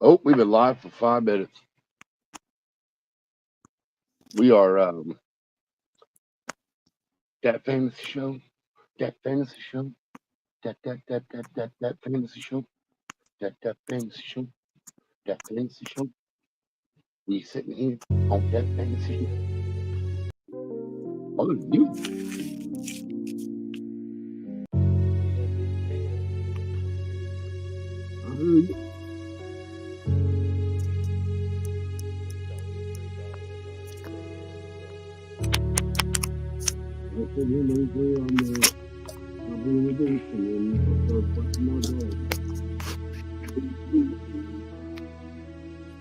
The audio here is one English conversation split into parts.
Oh, we've been live for 5 minutes. We are that fantasy show, that fantasy show, that fantasy show, that fantasy show, that fantasy show. We sitting here on that fantasy show. Oh, you.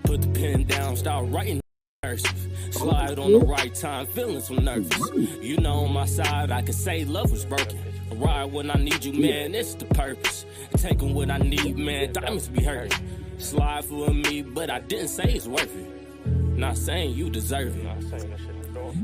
Put the pen down, start writing cursive. Slide on the right time, feeling some nervous. You know, on my side, I could say love was broken. Ride when I need you, man, it's the purpose. Taking what I need, man, diamonds be hurting. Slide for me, but I didn't say it's worth it. Not saying you deserve it.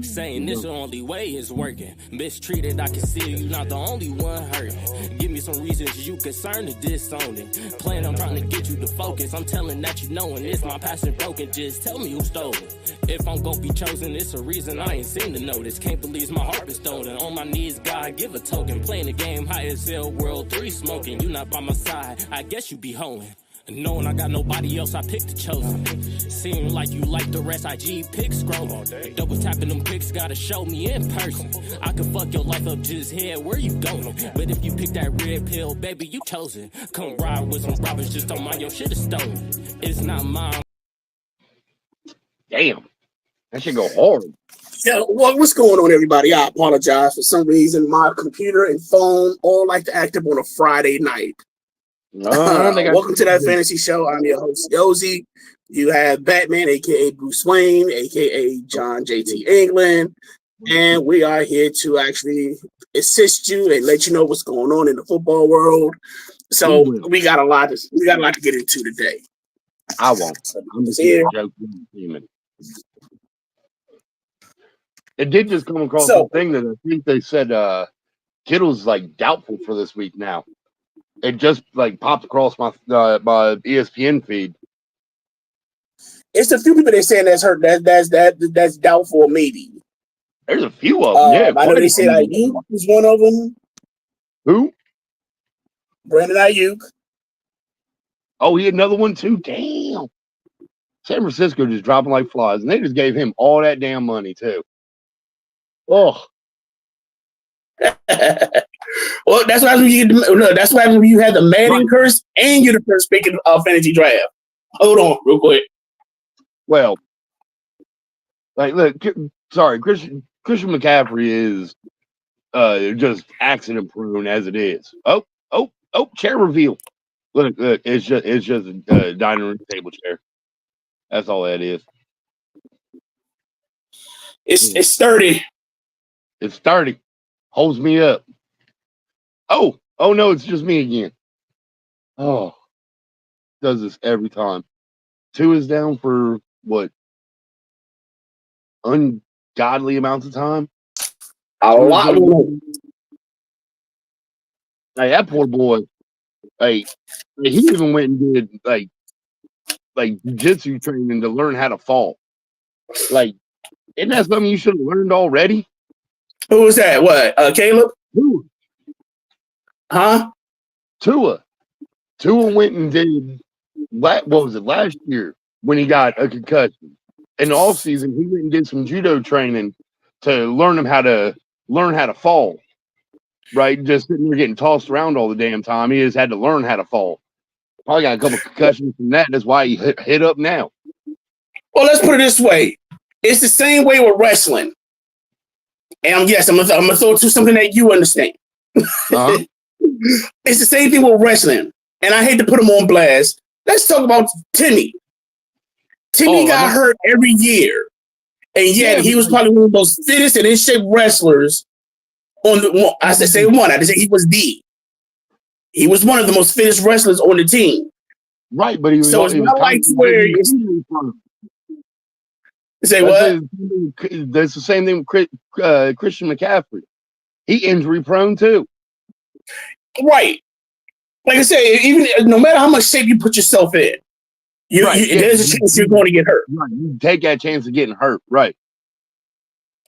Saying this the only way is working. Mistreated, I can see you not the only one hurting. Give me some reasons you concerned to disown it. Plan on trying to get you to focus. I'm telling that you knowing it's my passion broken. Just tell me who stole it. If I'm gonna be chosen, it's a reason I ain't seem to notice. Can't believe my heart is stolen. On my knees, God, give a token. Playing the game high as hell, World 3 smoking. You not by my side, I guess you be hoeing. Knowing I got nobody else, I picked the chosen. Seem like you like the rest, IG pick scroll. Double tapping them pics, gotta show me in person. I could fuck your life up, just head where you going. But if you pick that red pill, baby, you chosen. Come ride with some robbers, just don't mind your shit is stolen. It's not mine. Damn, that should go hard. Yeah, what's going on, everybody? I apologize. For some reason, my computer and phone all like to act up on a Friday night. Welcome to That Fantasy Show. I'm your host, Yosi. You have Batman, a.k.a. Bruce Wayne, a.k.a. John J.T. England. And we are here to actually assist you and let you know what's going on in the football world. So we got a lot to get into today. I won't. I'm just here. It did just come across the thing that I think they said Kittle's like doubtful for this week now. It just like popped across my my ESPN feed. It's a few people they're saying that's hurt. That's doubtful, maybe. There's a few of them. Yeah, I know they said Ayuk was one of them. Who? Brandon Ayuk. Oh, he had another one too. Damn. San Francisco just dropping like flies, and they just gave him all that damn money too. Oh. Well, that's what happens when that's what happens when you have the Madden curse and you're the first pick in fantasy draft. Hold on, real quick. Well, like, look, sorry, Christian McCaffrey is just accident prone as it is. Oh, chair reveal. Look, it's just a dining room table chair. That's all that is. It's sturdy. It's sturdy. Holds me up. Oh no, it's just me again. Oh, does this every time. 2 is down for what? Ungodly amounts of time. A lot. Hey, that poor boy. Hey, he even went and did like jiu-jitsu training to learn how to fall. Like, isn't that something you should have learned already? Who was that? What? Caleb? Who? Huh? Tua went and did what was it last year when he got a concussion? In the off season, he went and did some judo training to learn how to fall. Right, just sitting there getting tossed around all the damn time. He just had to learn how to fall. Probably got a couple concussions from that. That's why he hit up now. Well, let's put it this way: it's the same way with wrestling. And I'm gonna throw it to something that you understand. Uh-huh. It's the same thing with wrestling, and I hate to put him on blast. Let's talk about Timmy. Timmy got hurt every year, and yet he was probably one of the most fittest and in shape wrestlers. I didn't say he was the. He was one of the most fittest wrestlers on the team. Right, but he was. So it's not like where you say what? That's the same thing with Christian McCaffrey. He injury prone too. Right. Like I said, even no matter how much shape you put yourself in, There's a chance you're going to get hurt. Right. You take that chance of getting hurt, right?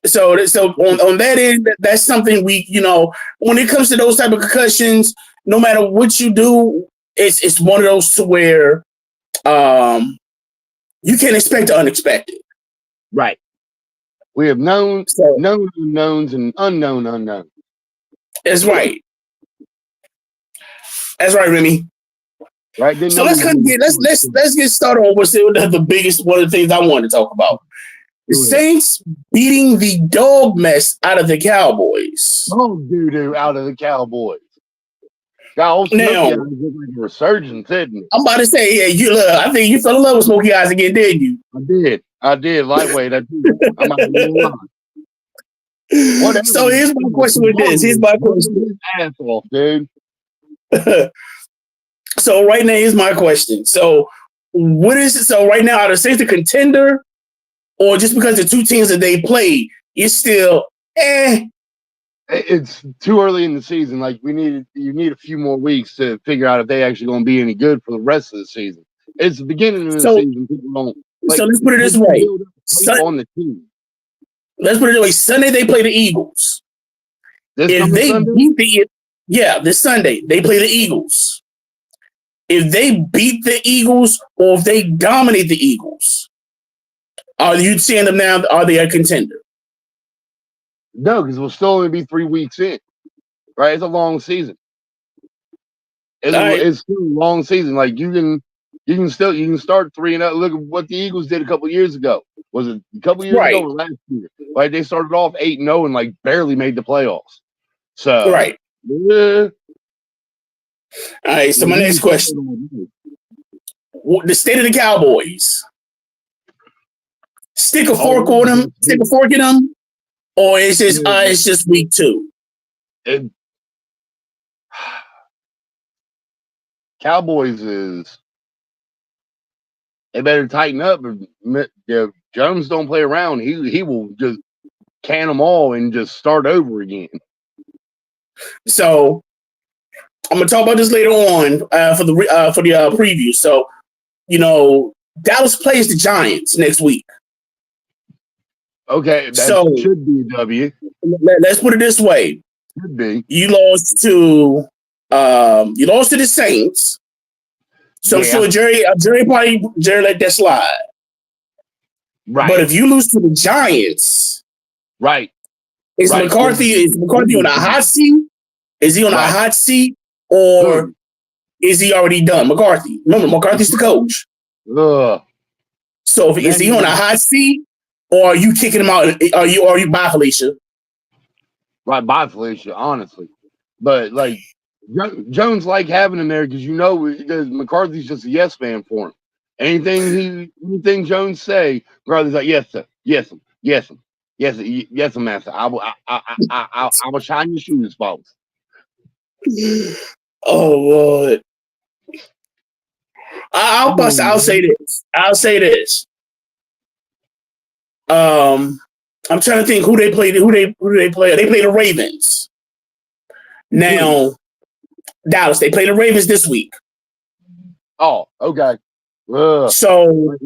So on that end, that's something we, when it comes to those type of concussions, no matter what you do, it's one of those to where you can't expect the unexpected. Right. We have known unknowns and unknown unknowns. That's right. That's right, Remy. Right. So let's get started on what's the biggest one of the things I want to talk about. The Saints beating the dog mess out of the Cowboys. Oh, doo-doo out of the Cowboys. Got old Smokey Eyes look like a resurgence, didn't it? I'm about to say, I think you fell in love with Smokey Eyes again, didn't you? I did. Lightweight. I'm not gonna lie. So here's my question with this. Here's my question. Ass off, dude. So right now, here's my question. So what is it? So right now, are the Saints a contender? Or just because the two teams that they played, you're still It's too early in the season. Like you need a few more weeks to figure out if they actually going to be any good for the rest of the season. It's the beginning of the season. People don't. So let's put it this way. On the team. Let's put it this way. Sunday they play the Eagles. If they beat this Sunday they play the Eagles. If they beat the Eagles or if they dominate the Eagles, are you seeing them now? Are they a contender? No, because we'll still only be 3 weeks in. Right? It's a long season. It's still a long season. Like you can start 3-0. Look at what the Eagles did a couple years ago. Was it a couple years ago or last year? Like they started off 8-0 and like barely made the playoffs. So right. Yeah. All right. So my next question: the state of the Cowboys. Stick a fork on them. Stick a fork in them, or it's just week 2. Cowboys they better tighten up. If Jones don't play around, he will just can them all and just start over again. So I'm gonna talk about this later on for the preview. So Dallas plays the Giants next week. Okay, that should be a W. Let's put it this way: should be. You lost to the Saints, so I'm sure Jerry let that slide. Right. But if you lose to the Giants, right, is McCarthy on a hot seat? Is he on a hot seat, or is he already done? McCarthy. Remember, McCarthy's the coach. So is he on a hot seat? Or are you kicking him out? Are you bye, Felicia? Right, bye, Felicia, honestly. But, like, Jones like having him there because McCarthy's just a yes man for him. Anything Jones say, McCarthy's like, yes, sir. Yes, sir. Yes, sir. Yes, sir. Yes, sir, master. I will shine your shoes, boss. Oh, Lord. I'll say this. I'm trying to think who they play. Who they play? They play the Ravens. Now, Dallas. They play the Ravens this week. Oh, okay. So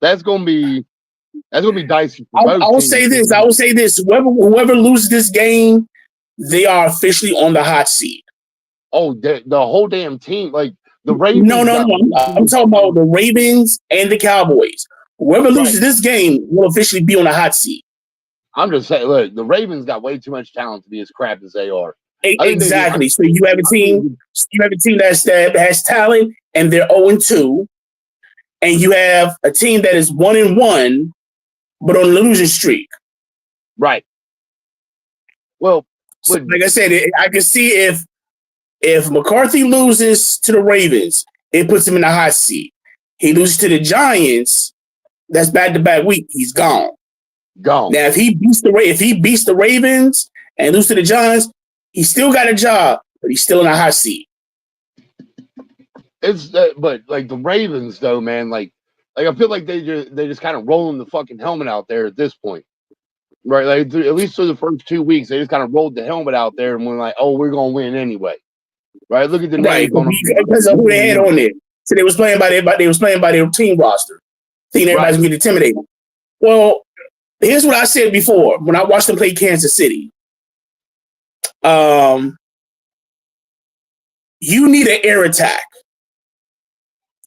that's gonna be dicey. I will say this. Whoever loses this game, they are officially on the hot seat. Oh, the whole damn team, like the Ravens. No. I'm talking about the Ravens and the Cowboys. Whoever loses this game will officially be on the hot seat. I'm just saying, look, the Ravens got way too much talent to be as crap as they are. Exactly. So you have a team. that has talent, and they're 0-2, and you have a team that is 1-1, but on a losing streak. Right. Well, so like I said, I can see if McCarthy loses to the Ravens, it puts him in the hot seat. He loses to the Giants. That's back-to-back week. He's gone. Now, if he beats the Ravens and loses to the Giants, he's still got a job, but he's still in a hot seat. But like the Ravens, though, man, like I feel like they just kind of rolling the fucking helmet out there at this point, right? Like at least for the first 2 weeks, they just kind of rolled the helmet out there and we're like, oh, we're gonna win anyway, right? Look at the names because of who they had on there. So they was playing by their team roster, thinking everybody's gonna get intimidated. Well, here's what I said before when I watched them play Kansas City. You need an air attack.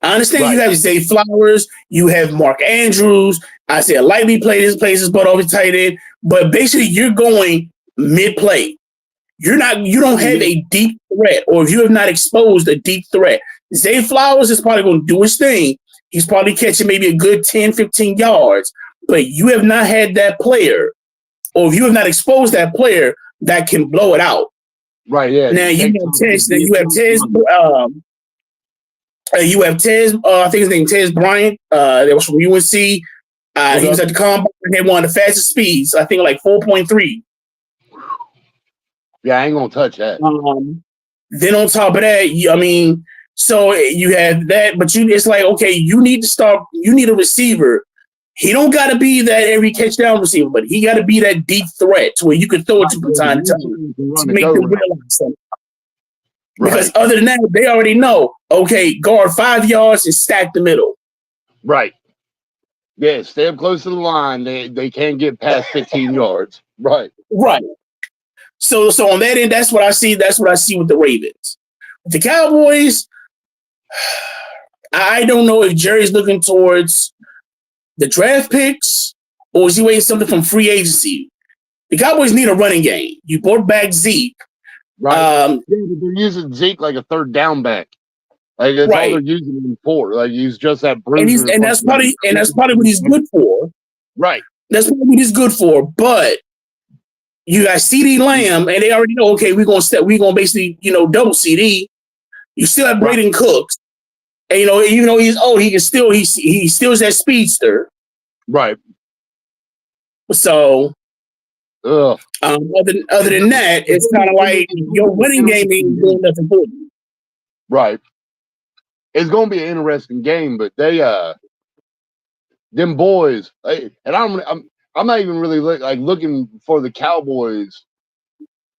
I understand you have Zay Flowers, you have Mark Andrews. I said Lightly plays his butt off his tight end, but basically you're going mid-play. You don't have a deep threat, or if you have not exposed a deep threat. Zay Flowers is probably going to do his thing. He's probably catching maybe a good 10, 15 yards, but you have not had that player, or if you have not exposed that player that can blow it out. Right, yeah. Now you have Tez, I think his name is Tez Bryant. That was from UNC. He was at the combine and had one of the fastest speeds. I think like 4.3. Yeah, I ain't gonna touch that. Then on top of that, so you have that, but it's like, okay, you need a receiver. He don't got to be that every catch down receiver, but he got to be that deep threat to where you can throw it to from time to time to make them realize something. Because other than that, they already know, okay, guard 5 yards and stack the middle. Right. Yeah, stay up close to the line. They can't get past 15 yards. Right. Right. So on that end, that's what I see. That's what I see with the Ravens. With the Cowboys, I don't know if Jerry's looking towards the draft picks or is he waiting something from free agency. The Cowboys need a running game. You brought back Zeke. Right. They're using Zeke like a third down back. Like that's all they're using him for. Like he's just that bruiser. And that's probably what he's good for. Right. That's probably what he's good for. But you got CD Lamb, and they already know, okay, we're gonna basically, double CD. You still have Braden Cooks. And even though he's old, he still is that speedster. Right. So other than that, it's kind of like your winning game ain't doing nothing for you. Right. It's gonna be an interesting game, but they them boys, and I'm not even really looking for the Cowboys.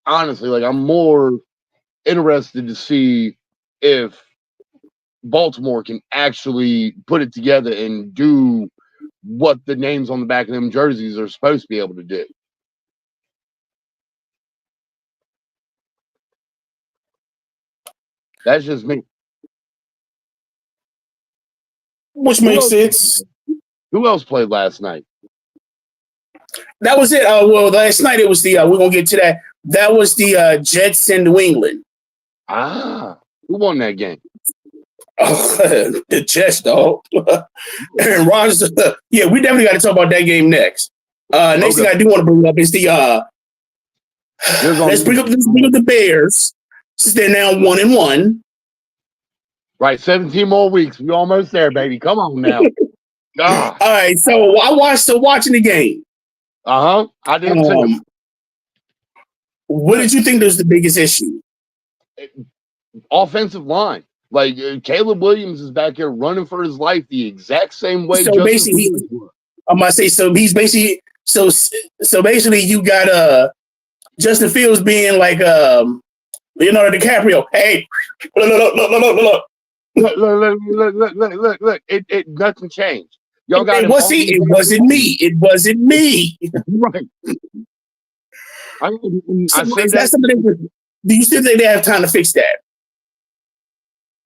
Honestly, like I'm more interested to see if Baltimore can actually put it together and do what the names on the back of them jerseys are supposed to be able to do. That's just me. Which makes sense. Who else played last night? That was it. Last night it was we're going to get to that. That was the Jets in New England. Who won that game? The Jets, dog. Aaron Rodgers. Yeah, we definitely got to talk about that game next. Next thing I do want to bring up is let's bring up the Bears since they're now 1-1. Right, 17 more weeks. We almost there, baby. Come on now. All right, so I watching the game. I did too. What did you think was the biggest issue? Offensive line. Like Caleb Williams is back here running for his life the exact same way. So basically, I'm gonna say so. He's basically so basically you got Justin Fields being like Leonardo DiCaprio. Hey, look. Look. It nothing changed. Y'all got it wasn't me. It wasn't me. Right. Do you still think they have time to fix that?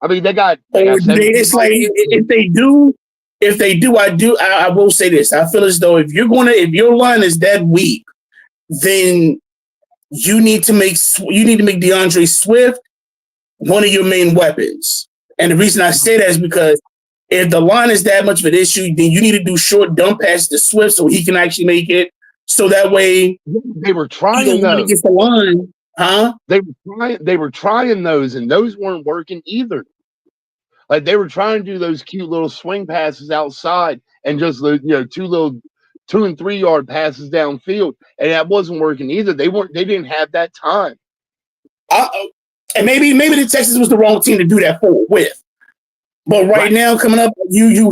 I mean, they got it's like if they do, I will say this. I feel as though if your line is that weak, then you need to make DeAndre Swift one of your main weapons. And the reason I say that is because if the line is that much of an issue, then you need to do short dump passes to Swift so he can actually make it. So that way, they were trying those. Get the line, huh? They were trying those, and those weren't working either. Like they were trying to do those cute little swing passes outside, and just 2 and 3 yard passes downfield, and that wasn't working either. They didn't have that time. And maybe the Texans was the wrong team to do that with. But right now, coming up, you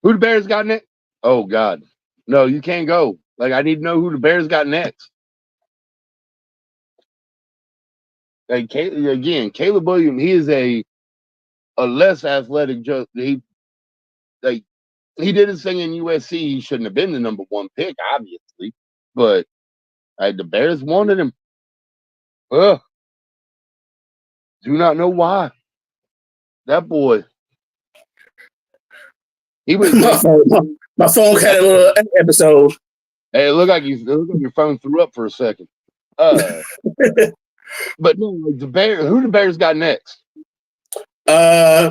who the Bears got next? Oh God, no, you can't go. Like I need to know who the Bears got next. Like again, Caleb Williams, he is a a less athletic. He did his thing in USC. He shouldn't have been the number 1 pick, obviously, but the Bears wanted him. Ugh. Do not know why. That boy. He was my phone had a little episode. Hey, it looked like your phone threw up for a second. But no, the Bears. Who the Bears got next?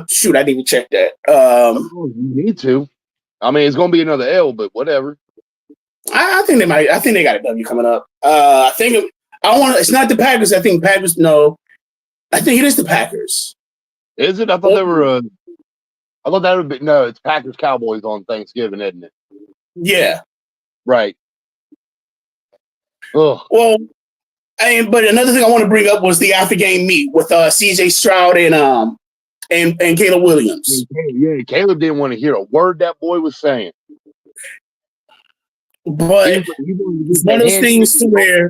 Shoot, I didn't even check that. You need to. I mean, it's gonna be another L, but whatever. I think they might. I think they got a W coming up. It's not the Packers. I think Packers. No, I think it is the Packers. Is it? I thought they were. I thought that would be no. It's Packers Cowboys on Thanksgiving, isn't it? Yeah. Right. Ugh. Well, but another thing I want to bring up was the after game meet with C.J. Stroud and Caleb Williams. Yeah, Caleb didn't want to hear a word that boy was saying. But it's one of those things to where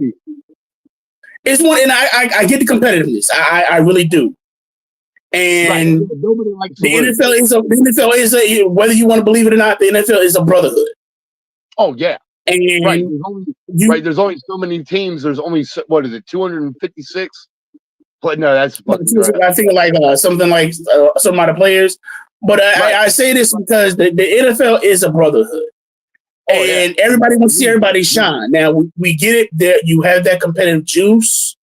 it's one, and I get the competitiveness. I really do. And right. Nobody likes the NFL is a, whether you want to believe it or not, the NFL is a brotherhood. Oh yeah. And right. There's only so many teams. There's only 256. But no, that's I think like something like some of the players. But I say this because the NFL is a brotherhood. And everybody wants to see everybody shine. Now, we get it that you have that competitive juice.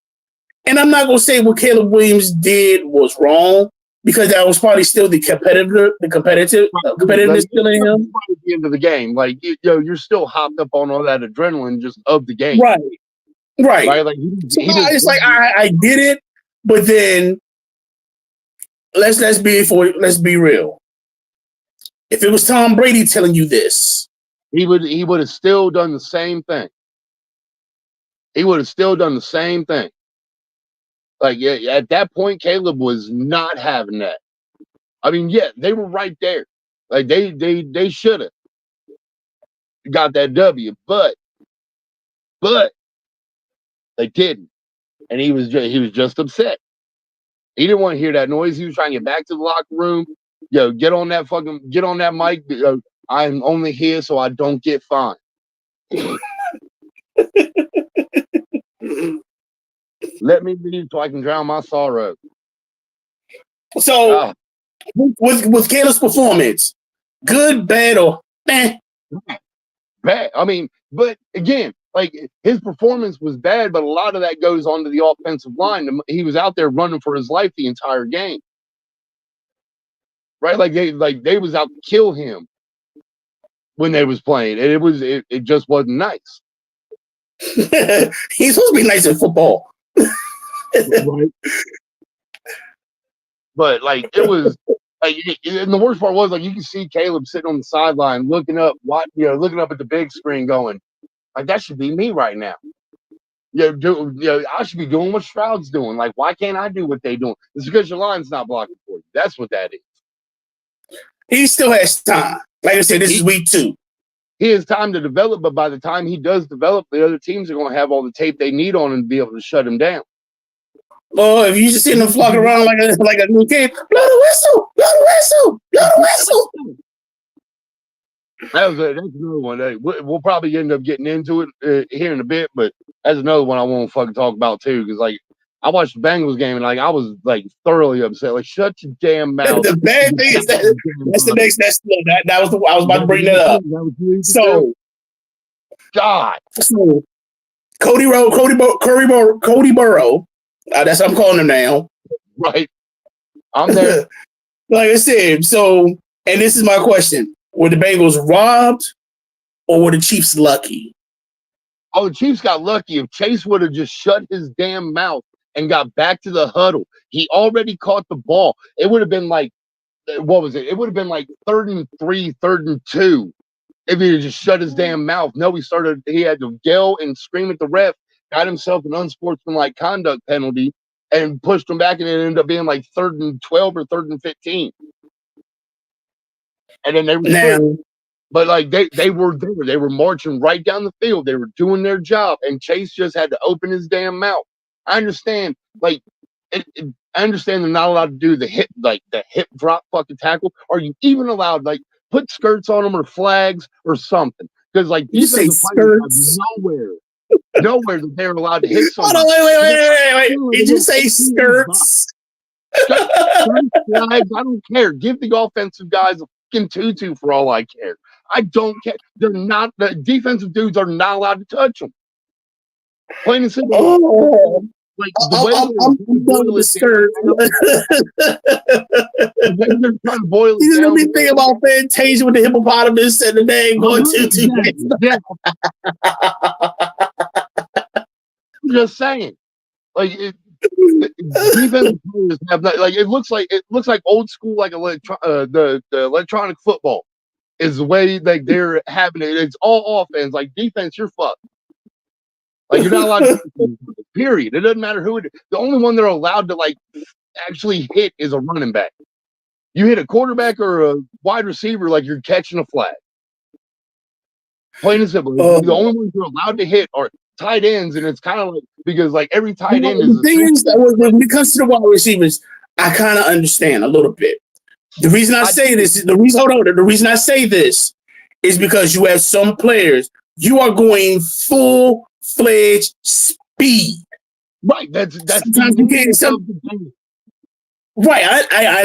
And I'm not going to say what Caleb Williams did was wrong, because that was probably still the competitiveness still in him. At the end of the game, like, you're still hopped up on all that adrenaline just of the game. Right. Like, it's like, I get it, but then let's be real. If it was Tom Brady telling you this, he would have still done the same thing. Like, yeah, at that point, Caleb was not having that. I mean, yeah, they were right there. Like, they should have got that W, but they didn't, and he was just upset. He didn't want to hear that noise. He was trying to get back to the locker room. Get on that mic. I'm only here so I don't get fined. Let me leave so I can drown my sorrow. So, with Caleb's performance, good, bad, or eh? Bad. I mean, but again, like, his performance was bad, but a lot of that goes onto the offensive line. He was out there running for his life the entire game. Right? Like they was out to kill him when they was playing, and it just wasn't nice. He's supposed to be nice in football. Right. But like, it was like, and the worst part was, like, you can see Caleb sitting on the sideline looking up at the big screen, going, like, that should be me right now. I should be doing what Stroud's doing. Like, why can't I do what they doing? It's because your line's not blocking for you. That's what that is. He still has time. Like I said, this is week 2. He has time to develop, but by the time he does develop, the other teams are going to have all the tape they need on him to be able to shut him down. Well, if you just sitting there flocking around like a new kid, blow the whistle, blow the whistle, blow the whistle. That's another one. We'll probably end up getting into it here in a bit, but that's another one I won't fucking talk about too. Because, like, I watched the Bengals game and, like, I was, like, thoroughly upset. Like, shut your damn mouth. The bad thing is that's the next. That was I was about to bring that up. So, God. So Cody Burrow. That's what I'm calling him now. Right. I'm there. Like I said, so, and this is my question. Were the Bengals robbed or were the Chiefs lucky? Oh, the Chiefs got lucky. If Chase would have just shut his damn mouth and got back to the huddle, he already caught the ball. It would have been like, what was it? It would have been like 3rd and 3, 3rd and 2 if he had just shut his damn mouth. No, he had to yell and scream at the ref, got himself an unsportsmanlike conduct penalty, and pushed him back, and it ended up being like 3rd and 12 or 3rd and 15. And then they were but, like, they were there. They were marching right down the field. They were doing their job, and Chase just had to open his damn mouth. I understand, like, I understand they're not allowed to do the hip drop fucking tackle. Are you even allowed, like, put skirts on them or flags or something? Because, like, defensive players have nowhere that they're allowed to hit somebody. Hold on, wait. Did you say skirts? Skirts, flags, I don't care. Give the offensive guys a fucking tutu for all I care. I don't care. The defensive dudes are not allowed to touch them. Plain and simple. Oh. Like the way I'm done with the skirt. They're trying to boil it you down. Let me think about Fantasia with the hippopotamus and the name going I'm just saying, like defensive players have not, like it looks like old school, like the electronic football is the way like they're having it. It's all offense. Like defense, you're fucked. Like you're not allowed to, period. It doesn't matter who it is. The only one they're allowed to like actually hit is a running back. You hit a quarterback or a wide receiver, like you're catching a flag. Plain and simple. The only ones you're allowed to hit are tight ends, and it's kind of like because like every tight end is. The thing is that when it comes to the wide receivers, I kind of understand a little bit. The reason I say this is the reason I say this is because you have some players you are going full-fledged speed. Right. That's sometimes you can't. Right. I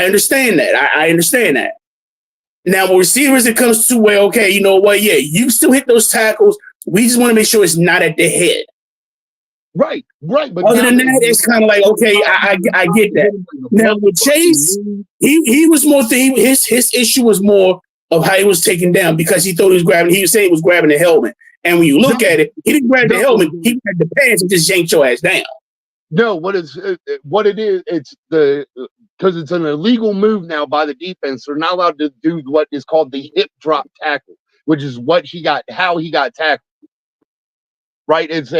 understand that. I understand that. Now, with receivers, it comes to where, okay, you know what? Yeah, you still hit those tackles. We just want to make sure it's not at the head. Right. But other than that, it's kind of like, okay, I get that. Now, with Chase, he was more, his issue was more of how he was taken down because he thought he was saying he was grabbing the helmet. And when you look at it, he didn't grab the helmet. He grabbed the pants and just yanked your ass down. No, what it is, it's because it's an illegal move now by the defense. They're not allowed to do what is called the hip drop tackle, which is how he got tackled. Right? It's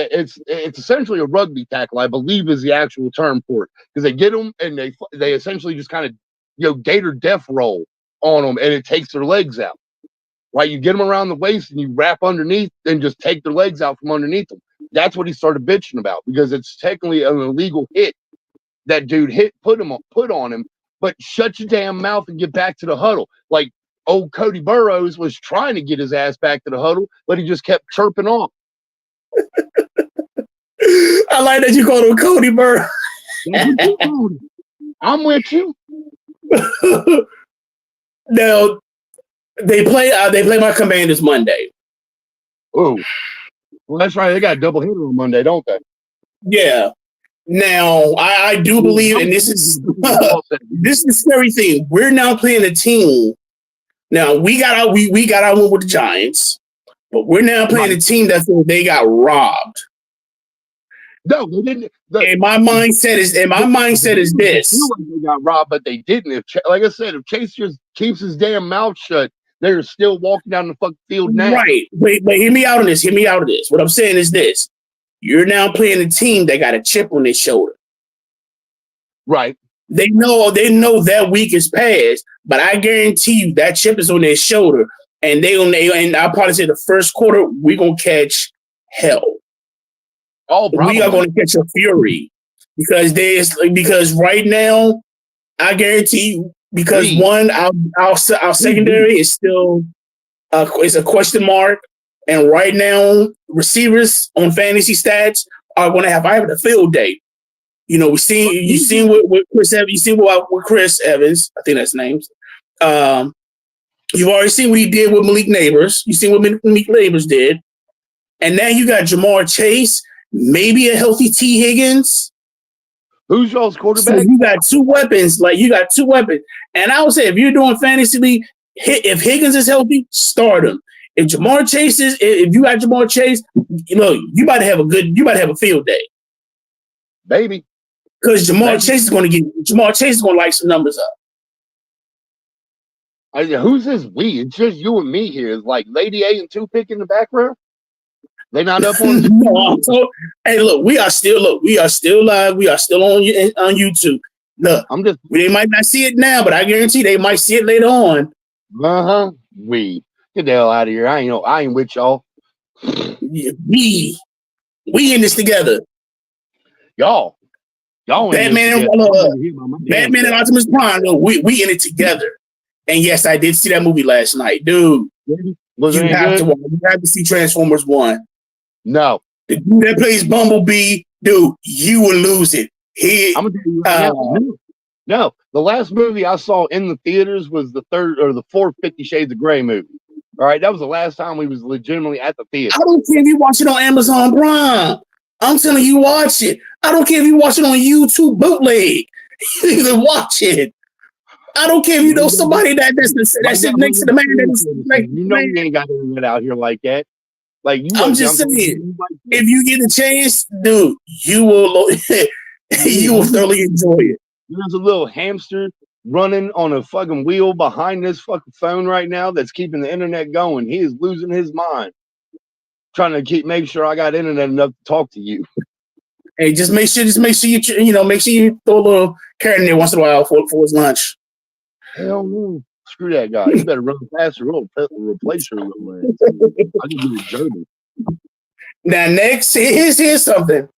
essentially a rugby tackle, I believe, is the actual term for it, because they get them and they essentially just kind of gator death roll on them, and it takes their legs out. Right? You get them around the waist and you wrap underneath and just take their legs out from underneath them. That's what he started bitching about, because it's technically an illegal hit that dude put on him. But shut your damn mouth and get back to the huddle. Like old Cody Burrows was trying to get his ass back to the huddle, but he just kept chirping off. I like that you called him Cody Burrows. I'm with you. Now they play my Commanders Monday. Oh, well, that's right. They got a double hitter on Monday, don't they? Yeah. Now I do believe, and this is this is the scary thing. We're now playing a team. Now we got our one with the Giants, but we're now playing a team that they got robbed. No, they didn't. And my mindset is this: they got robbed, but they didn't. Like I said, if Chase just keeps his damn mouth shut, they're still walking down the fucking field now. Right. But hear me out on this. What I'm saying is this: you're now playing a team that got a chip on their shoulder. Right. They know that week is past, but I guarantee you that chip is on their shoulder, and and I'll probably say the first quarter we're gonna catch hell. We are going to catch a fury because right now I guarantee you, because one, our secondary is still is a question mark, and right now receivers on fantasy stats are going to have a field day. You seen what Chris Evans. You seen what Chris Evans, I think that's names. You've already seen what he did with Malik Neighbors. You seen what Malik Neighbors did, and now you got Jamar Chase. Maybe a healthy T. Higgins. Who's y'all's quarterback? So you got two weapons. And I would say if you're doing fantasy league, if Higgins is healthy, start him. If you got Jamar Chase, you might have a field day. Baby. Because Jamar Chase is going to light some numbers up. Who's this we? It's just you and me here. It's like Lady A and Two Pick in the back row. They not up on. No, hey, look, we are still live. We are still on YouTube. Look, they might not see it now, but I guarantee they might see it later on. We get the hell out of here. I ain't with y'all. We in this together. Y'all. Y'all Batman and Optimus Prime. We in it together. And yes, I did see that movie last night, dude. Was you have to see Transformers 1. No. The dude that plays Bumblebee, dude, you will lose it. I'm gonna tell you right now. No, the last movie I saw in the theaters was the third or the fourth 50 Shades of Grey movie. All right, that was the last time we was legitimately at the theater. I don't care if you watch it on Amazon Prime. I'm telling you, watch it. I don't care if you watch it on YouTube bootleg. You need to watch it. I don't care if you know somebody that sits next to the man. You know you ain't got internet out here like that. Like I'm just saying, if you get a chance, dude, you will thoroughly enjoy it. There's a little hamster running on a fucking wheel behind this fucking phone right now that's keeping the internet going. He is losing his mind, trying to make sure I got internet enough to talk to you. Hey, just make sure you throw a little carrot in there once in a while for his lunch. Hell no. Screw that guy. You better run faster or replace your little ass. I can do a journey. Now, next, here's something.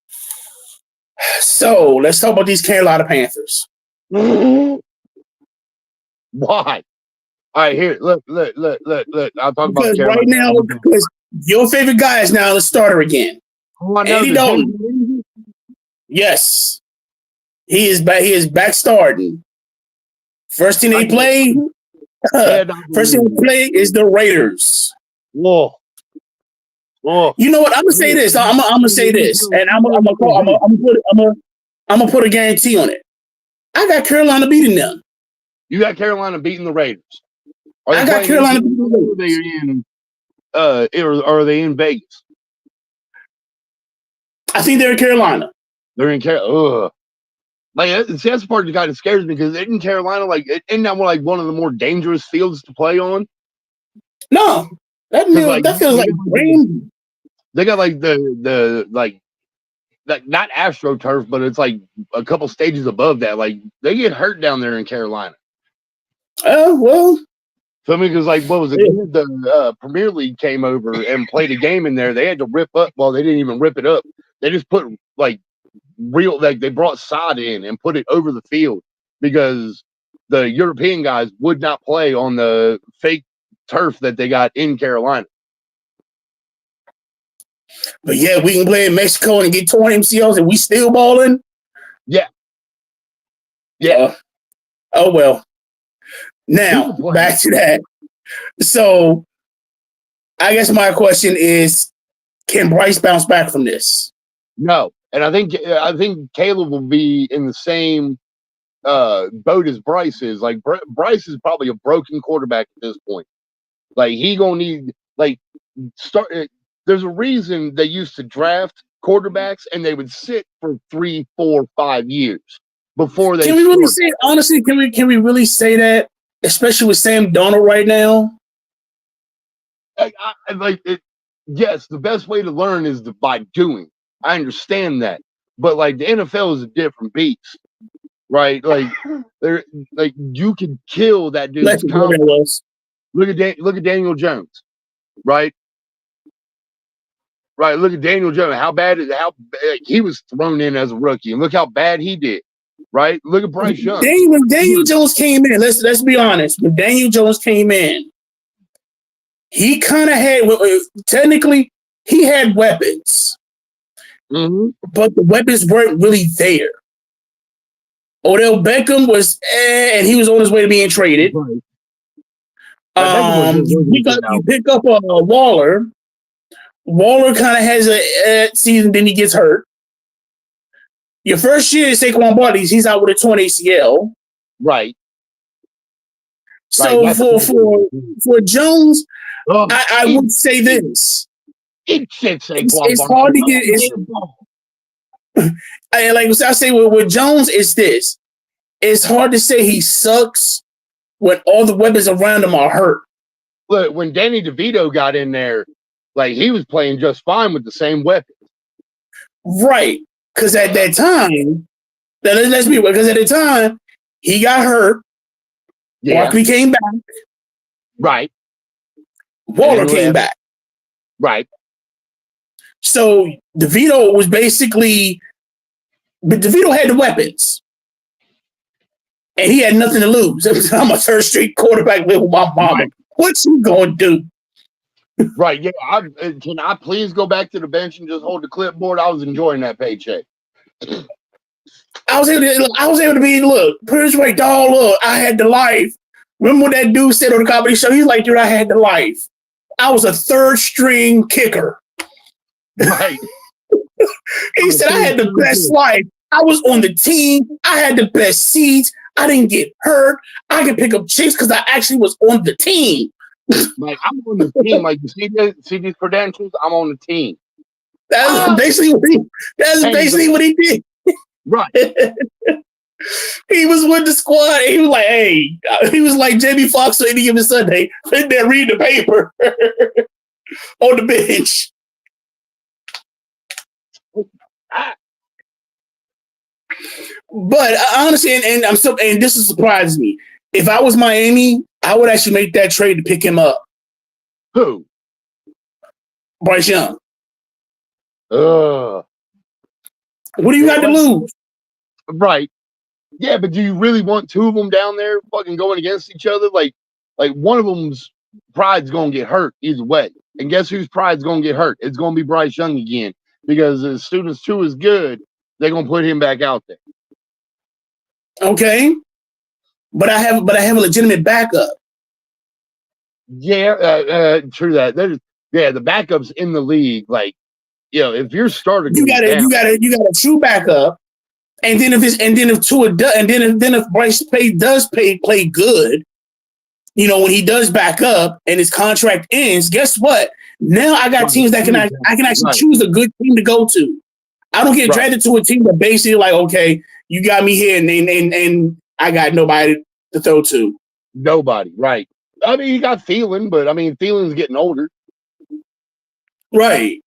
So, let's talk about these Carolina Panthers. Why? All right, here, look. I'll talk about Carolina. Right now, because your favorite guy is now the starter again. Oh, I know. Andy Dalton. Yes. He is back starting. First team they play is the Raiders. Whoa. You know what? I'm gonna say this. I'm gonna say this, and I'm gonna put a guarantee on it. I got Carolina beating them. You got Carolina beating the Raiders. I got Carolina beating the Raiders. Are they in Vegas? I think they're in Carolina. They're in Carolina. Like, see, that's the part that kind of scares me because in Carolina, like, isn't that one of the more dangerous fields to play on? No, that feels like rain. They got like the not AstroTurf, but it's like a couple stages above that. Like, they get hurt down there in Carolina. Oh well. So I mean, because like, what was it? The Premier League came over and played a game in there. They had to rip up. Well, they didn't even rip it up. They just put like they brought sod in and put it over the field because the European guys would not play on the fake turf that they got in Carolina. But yeah, we can play in Mexico and get torn MCLs and we still balling. Yeah. Oh well. Now back to that. So I guess my question is, can Bryce bounce back from this? No. And I think Caleb will be in the same boat as Bryce is. Like Bryce is probably a broken quarterback at this point. Like he gonna need there's a reason they used to draft quarterbacks and they would sit for 3, 4, 5 years before they. Can we really say honestly? Can we really say that, especially with Sam Darnold right now? Yes, the best way to learn is by doing. I understand that, but like the NFL is a different beast, right? Like you can kill that dude's confidence. Look at Daniel Jones, right? Right. Look at Daniel Jones. How bad he was thrown in as a rookie, and look how bad he did. Right. Look at Bryce Young. When Daniel Jones came in, let's be honest. When Daniel Jones came in, he kind of had technically he had weapons. Mm-hmm. But the weapons weren't really there. Odell Beckham was, and he was on his way to being traded. Right. You pick up Waller. Waller kind of has a season, then he gets hurt. Your first year is Saquon Barkley, he's out with a torn ACL. Right. So for Jones, I would say this. It's hard to get. Like I say with Jones, it's this. It's hard to say he sucks when all the weapons around him are hurt. Look, when Danny DeVito got in there, like he was playing just fine with the same weapons. Right. Because at that time, let's be real, because at the time, he got hurt. Yeah. Barkley came back. Right. Waller came back. Right. So DeVito was basically But DeVito had the weapons. And he had nothing to lose. I'm a third street quarterback with my mama. Right. What's he going to do? Right. Yeah. Can I please go back to the bench and just hold the clipboard? I was enjoying that paycheck. I was able to be, look, put it this way, dog, look, I had the life. Remember what that dude said on the comedy show? He's like, dude, I had the life. I was a third string kicker. Right. He said, I had the best life. I was on the team. I had the best seats. I didn't get hurt. I could pick up chicks because I actually was on the team. Like, I'm on the team. Like, you see these credentials? I'm on the team. That's basically what he did. Right. He was with the squad. He was like, hey, he was like Jamie Foxx on Any Given Sunday, sitting there reading the paper on the bench. But honestly, and this is surprising me. If I was Miami, I would actually make that trade to pick him up. Who? Bryce Young. What do you got to lose? Right. Yeah, but do you really want two of them down there fucking going against each other? Like one of them's pride's gonna get hurt either way. And guess whose pride's gonna get hurt? It's gonna be Bryce Young again. Because as soon as two is good, they're gonna put him back out there. Okay. But I have a legitimate backup. Yeah, true that. The backups in the league, like, if your starter, you got a true backup, and then if Bryce does play good, when he does back up and his contract ends, guess what? Now I got teams that I can actually choose a good team to go to. I don't get drafted to a team that basically like, okay, you got me here, and I got nobody to throw to. Nobody, right? I mean, you got Thielen, but I mean, Thielen's getting older. Right.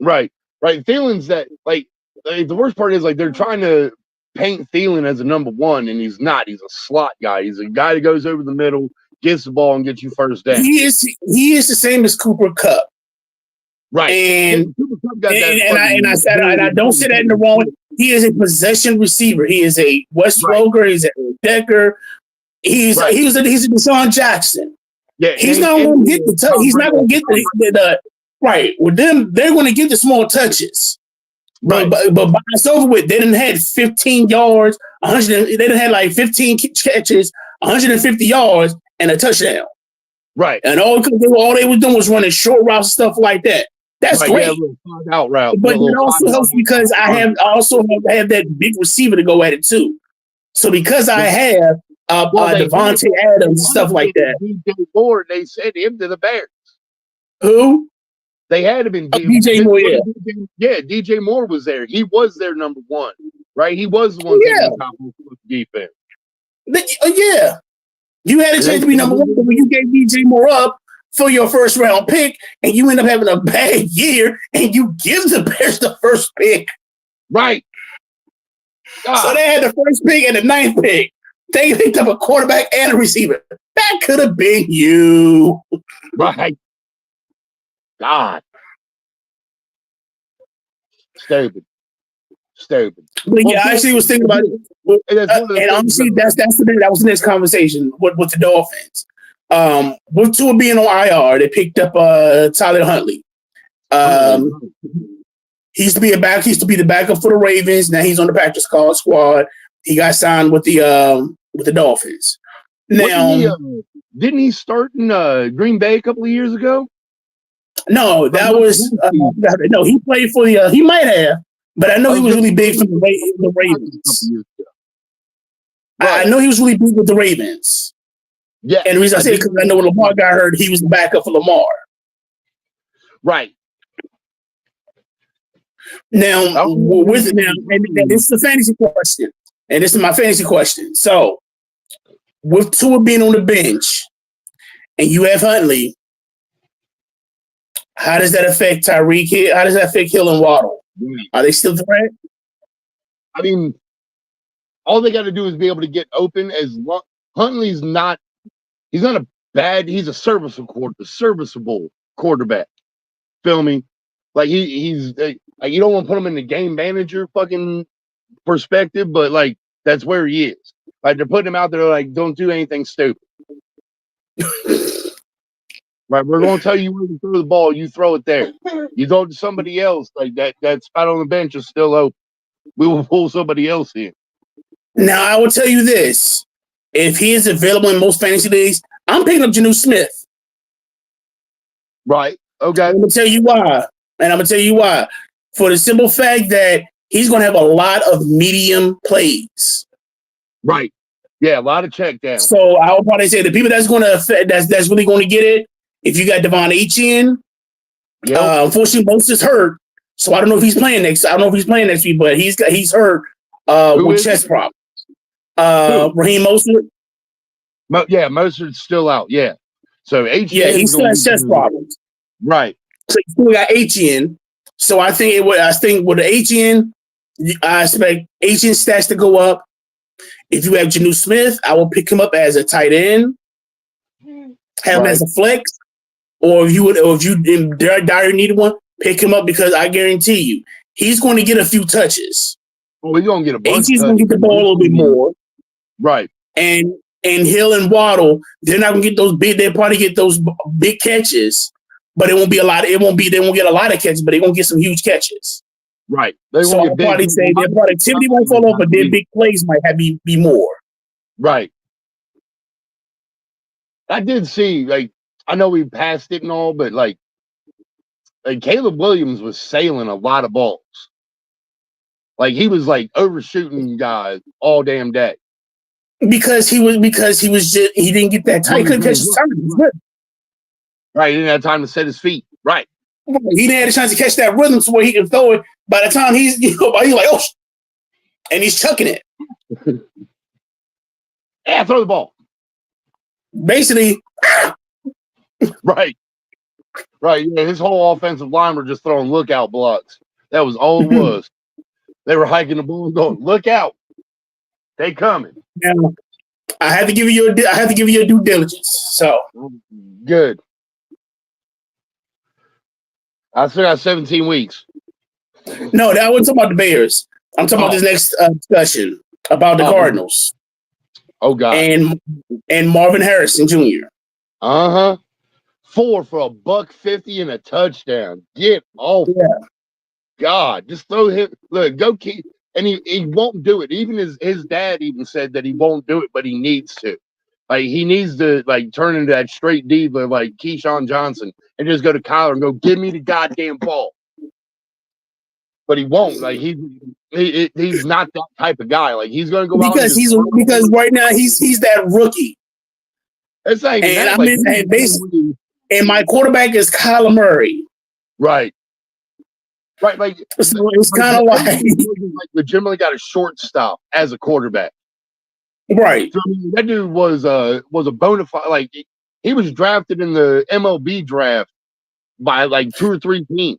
Thielen's that like the worst part is like they're trying to paint Thielen as a number one, and he's not. He's a slot guy. He's a guy that goes over the middle, gets the ball, and gets you first down. He is the same as Cooper Kupp. Right. And I don't say that in the wrong way. He is a possession receiver. He is a Wes Welker. He's a Decker. He's a Deshaun Jackson. Yeah, he's not going to get the. He's not going to get the right with them. They're going to get the small touches. Right. But by it's over with. They didn't have 15 yards, 100. They didn't have like 15 catches, 150 yards, and a touchdown. Right. And all they were doing was running short routes and stuff like that. That's great. Out route, but it also helps because I also have that big receiver to go at it too. So because I have Devontae Adams and stuff like that. DJ Moore, they sent him to the Bears. Who? They had him in DJ Moore. Yeah, DJ Moore was there. He was their number one, right? He was the one taking top of the defense. Yeah. You had a chance to be number one, but when you gave DJ Moore up for your first round pick, and you end up having a bad year, and you give the Bears the first pick. Right. So they had the first pick and the ninth pick. They picked up a quarterback and a receiver. That could have been you. Right. God. Stupid. But yeah, I actually was thinking about it. And honestly, that was the next conversation with the Dolphins. With Tua being on IR, they picked up Tyler Huntley. He used to be the backup for the Ravens. Now he's on the practice squad. He got signed with the Dolphins. Now, didn't he start in Green Bay a couple of years ago? No, that was no. He played for the. He might have, but I know he was really big for the Ravens. I know he was really big with the Ravens. Yeah, and the reason I say it because I know when Lamar got hurt, he was the backup for Lamar. Right. Now, and this is a fantasy question, and this is my fantasy question. So, with Tua being on the bench, and you have Huntley, how does that affect Tyreek Hill? How does that affect Hill and Waddle? Are they still threat? I mean, all they got to do is be able to get open. Huntley's not. He's not a bad. He's a serviceable quarterback. Feel me? Like he's like you don't want to put him in the game manager fucking perspective, but like that's where he is. Like they're putting him out there, like don't do anything stupid. Right, we're going to tell you where to throw the ball. You throw it there. You throw it to somebody else. Like that spot on the bench is still open. We will pull somebody else in. Now I will tell you this: if he is available in most fantasy leagues, I'm picking up Geno Smith. Right. Okay. I'm gonna tell you why, and I'm gonna tell you why. For the simple fact that he's going to have a lot of medium plays. Right. Yeah, a lot of check down. So I would probably say the people that's going to affect, that's really going to get it. If you got Devon Achane, unfortunately, most is hurt. So I don't know if he's playing next. I don't know if he's playing next week, but he's hurt with chest problems. Raheem Mostert. Mostert's still out. Yeah. So Achane. Yeah, he still has chest problems. Right. So you still got Achane. So I think with the Achane, I expect Achane stats to go up. If you have Geno Smith, I will pick him up as a tight end, have him as a flex, or if you in dire need one, pick him up because I guarantee you he's going to get a few touches. Well, we're going to get a bunch. Achane's going to get the ball a little bit more, right? And Hill and Waddle, they're not going to get those big. They'll probably get those big catches, but it won't be a lot. They won't get a lot of catches, but they're going to get some huge catches. Right. So I'll probably say their productivity won't fall off, but their big plays might have be more. Right. I did see, like, I know we passed it and all, but like Caleb Williams was sailing a lot of balls. Like he was like overshooting guys all damn day. Because he didn't get that time. He couldn't catch his time. Right. He didn't have time to set his feet. Right. He didn't have a chance to catch that rhythm to where he can throw it. By the time he's like, oh, and he's chucking it. Yeah, throw the ball. Basically. Right. Right. Yeah, his whole offensive line were just throwing lookout blocks. That was all it was. They were hiking the ball and going, look out. They coming. Now, I have to give you your due diligence. So good. I still got 17 weeks. No, that wasn't talking about the Bears. I'm talking about this next discussion about the Cardinals. Oh God. And Marvin Harrison Jr. 4 for $150 and a touchdown. Get off. Yeah. God, just throw him. Look, go keep. And he won't do it. Even his dad even said that he won't do it, but he needs to. Like he needs to like turn into that straight diva like Keyshawn Johnson and just go to Kyler and go, give me the goddamn ball. But he won't. Like he's not that type of guy. Like he's going to go because right now he's that rookie. It's not even and my quarterback is Kyler Murray. Right. Right. Like so it's kind of like legitimately got a shortstop as a quarterback. Right. So, I mean, that dude was a bona fide. Like he was drafted in the MLB draft by like 2 or 3 teams.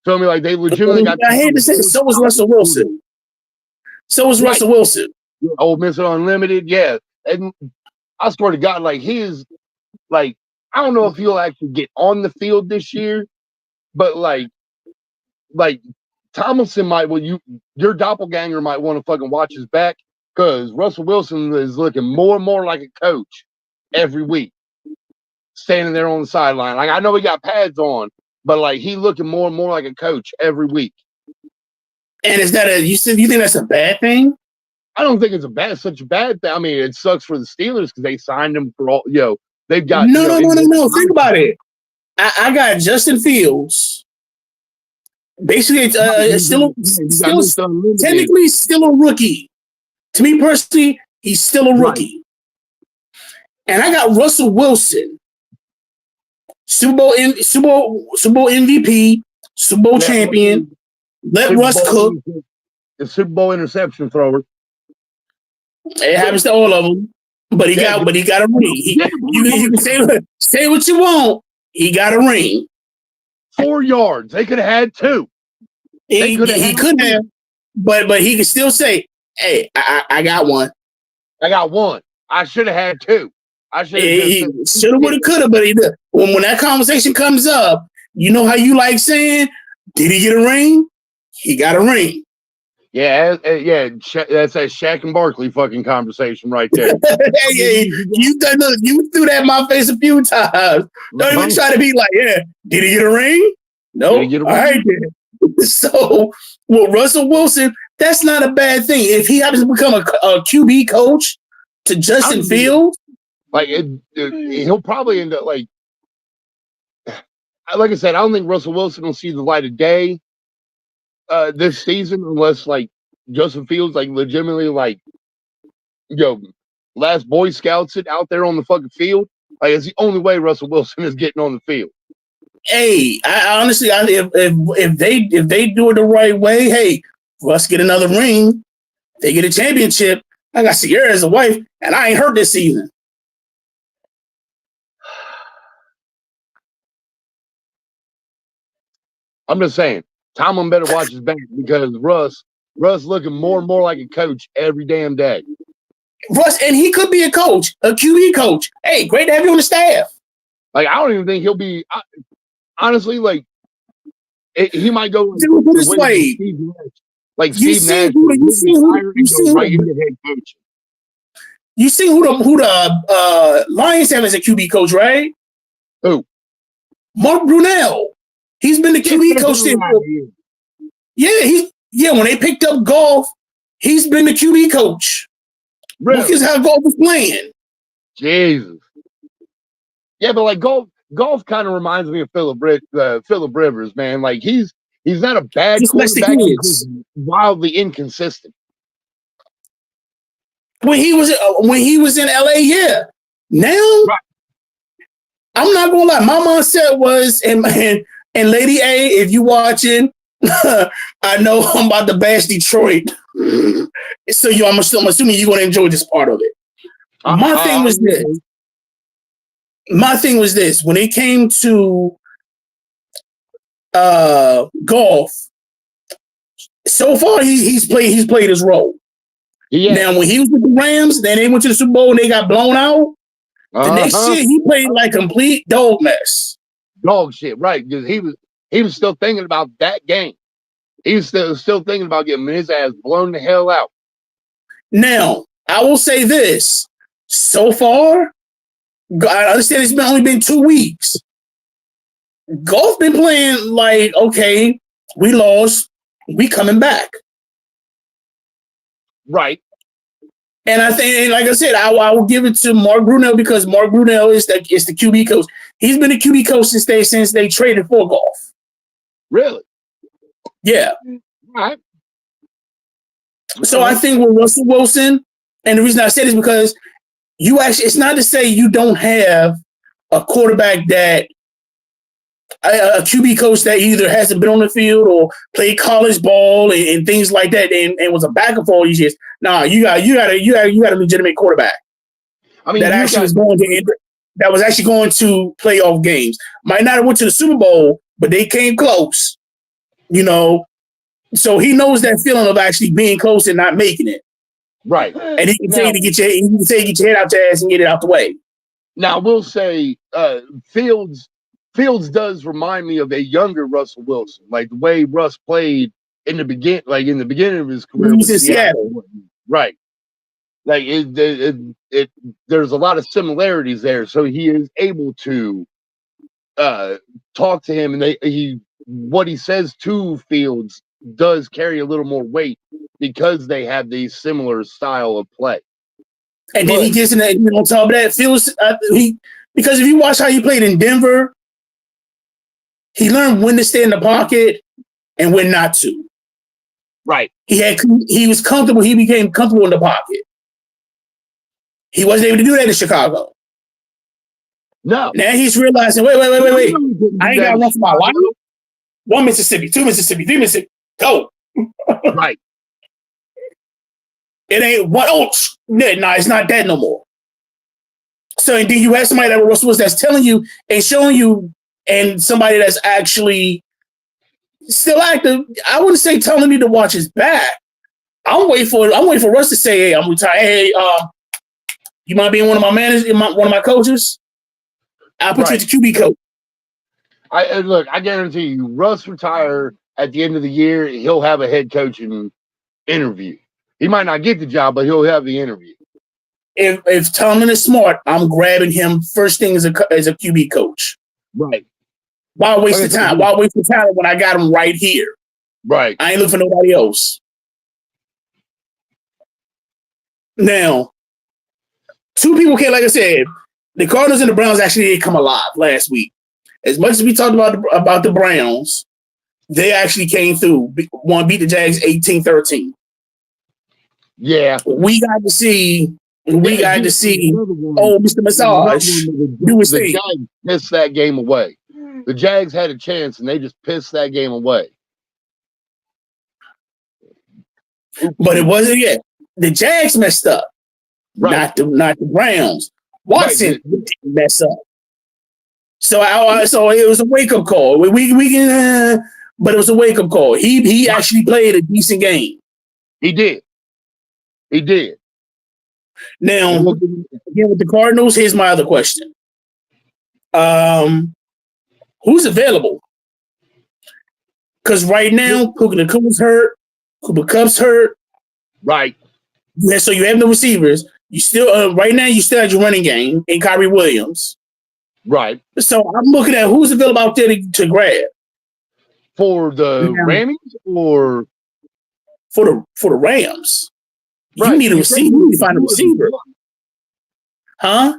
So I mean, like they legitimately got. I hate to say, so was Russell Wilson. Russell Wilson. Ole Miss Unlimited, yeah. And I swear to God, like he is, like I don't know if he'll actually get on the field this year, but like Tomlinson might. Well, your doppelganger might want to fucking watch his back because Russell Wilson is looking more and more like a coach every week, standing there on the sideline. Like I know he got pads on. But like he looking more and more like a coach every week. And is that you think that's a bad thing? I don't think it's such a bad thing. I mean, it sucks for the Steelers because they signed him for all. They've got no. Think about it. I got Justin Fields. Basically, still technically still a rookie. To me personally, he's still a rookie. Right. And I got Russell Wilson. Super Bowl MVP, Super Bowl champion. Let Russ cook. The Super Bowl interception thrower. It happens to all of them, but he got a ring. You can say what you want. He got a ring. 4 yards. They could have had 2. He couldn't have, but he could still say, "Hey, I got one. I got one. I should have had 2." I should have, would have, could have, but when that conversation comes up, you know how you like saying, "Did he get a ring?" He got a ring. Yeah, that's that Shaq and Barkley fucking conversation right there. Hey, you threw that in my face a few times. Don't even try to be like, yeah, did he get a ring? No. All right, then. So, with Russell Wilson, that's not a bad thing. If he happens to become a QB coach to Justin Fields, like he'll probably end up like I said, I don't think Russell Wilson will see the light of day this season unless like Justin Fields like legitimately like last Boy Scouts it out there on the fucking field. Like it's the only way Russell Wilson is getting on the field. Hey, I honestly, if they do it the right way, hey, Russ get another ring, they get a championship. I got Sierra as a wife, and I ain't hurt this season. I'm just saying, Tomlin better watch his back because Russ looking more and more like a coach every damn day. Russ, and he could be a coach, a QB coach. Hey, great to have you on the staff. Like I don't even think he'll be. Honestly, like he might go this way. Like Steve Nash, You see who the Lions have as a QB coach, right? Who? Mark Brunell. He's been the QB coach there. When they picked up Golf, he's been the QB coach. Really? Look at how Golf is playing. Jesus. Yeah, but like Golf kind of reminds me of Phillip Rivers, man. Like he's not a bad quarterback. He's wildly inconsistent. When he was in LA, yeah. Now, right. I'm not gonna lie. My mindset was, and Lady A, if you watching, I know I'm about to bash Detroit. So I'm assuming you're gonna enjoy this part of it. My thing was this. When it came to Golf, so far he's played his role. Yeah. Now when he was with the Rams, then they went to the Super Bowl and they got blown out. The next year he played like complete dog mess. Dog shit, right? Because he was still thinking about that game. He was still thinking about getting his ass blown the hell out. Now, I will say this. So far, I understand it's only been 2 weeks. Golf been playing like, okay, we lost. We coming back. Right. And I think, and like I said, I will give it to Mark Brunell because Mark Brunell is the QB coach. He's been the QB coach since they traded for Golf. Really? Yeah. All right. So I think with Russell Wilson, and the reason I said is because it's not to say you don't have a quarterback that a QB coach that either hasn't been on the field or played college ball and things like that and was a backup for all these years. Nah, you got a legitimate quarterback. I mean, that was actually going to playoff games. Might not have went to the Super Bowl, but they came close. So he knows that feeling of actually being close and not making it. Right. And he can say to get your head out your ass and get it out the way. Now, I will say Fields does remind me of a younger Russell Wilson, like the way Russ played in the beginning of his career. He was in Seattle. Right. Like there's a lot of similarities there. So he is able to talk to him, and what he says to Fields does carry a little more weight because they have these similar style of play. And then he gets in that, on top of that, Fields, because if you watch how he played in Denver, he learned when to stay in the pocket and when not to. Right. He was comfortable. He became comfortable in the pocket. He wasn't able to do that in Chicago. No. Now he's realizing, wait. I ain't got to run for my life. 1 Mississippi, 2 Mississippi, 3 Mississippi. Go. Right. It ain't what? Oh, no, it's not that no more. So, and then you have somebody that Russell Wilson that's telling you and showing you, and somebody that's actually still active. I wouldn't say telling me to watch his back. I'm waiting for Russ to say, "Hey, I'm retired. Hey, you might be one of my managers, one of my coaches. I'll put you as a QB coach." I guarantee you, Russ retire at the end of the year, he'll have a head coaching interview. He might not get the job, but he'll have the interview. If Tomlin is smart, I'm grabbing him first thing as a QB coach. Right. Why waste the time? Why waste the time when I got him right here? Right. I ain't looking for nobody else. Now, two people came, like I said, the Cardinals and the Browns actually did come alive last week. As much as we talked about the Browns, they actually came through. One beat the Jags 18-13. Yeah. We got to see, Mr. Massage do his thing. The Jags pissed that game away. The Jags had a chance, and they just pissed that game away. But it wasn't yet. The Jags messed up, right. not the Browns. Watson didn't mess up. So it was a wake-up call. But it was a wake-up call. He actually played a decent game. He did. Now, again, with the Cardinals, here's my other question. Who's available? Because right now, Puka Nakuma's hurt. Cooper Kupp's hurt. Right. Yeah, so you have no receivers. You still right now you still have your running game in Kyrie Williams. Right. So I'm looking at who's available out there to grab. For the Rams or for the Rams. Right. You need a receiver. You need to find a receiver. Huh?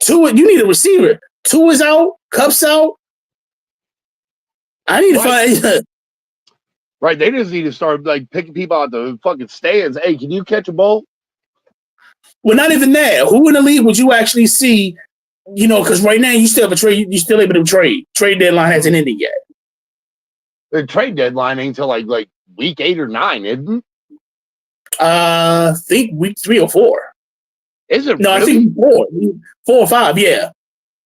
You need a receiver. Two is out, Kupp's out. I need to find Right, they just need to start like picking people out the fucking stands. Hey, can you catch a ball? Well, not even that. Who in the league would you actually see? You know, because right now you still have a trade. You're still able to trade. Trade deadline hasn't ended yet. The trade deadline ain't until like week 8 or 9, isn't it? I think week 3 or 4. Is it? No, really? I think 4 or 5. Yeah.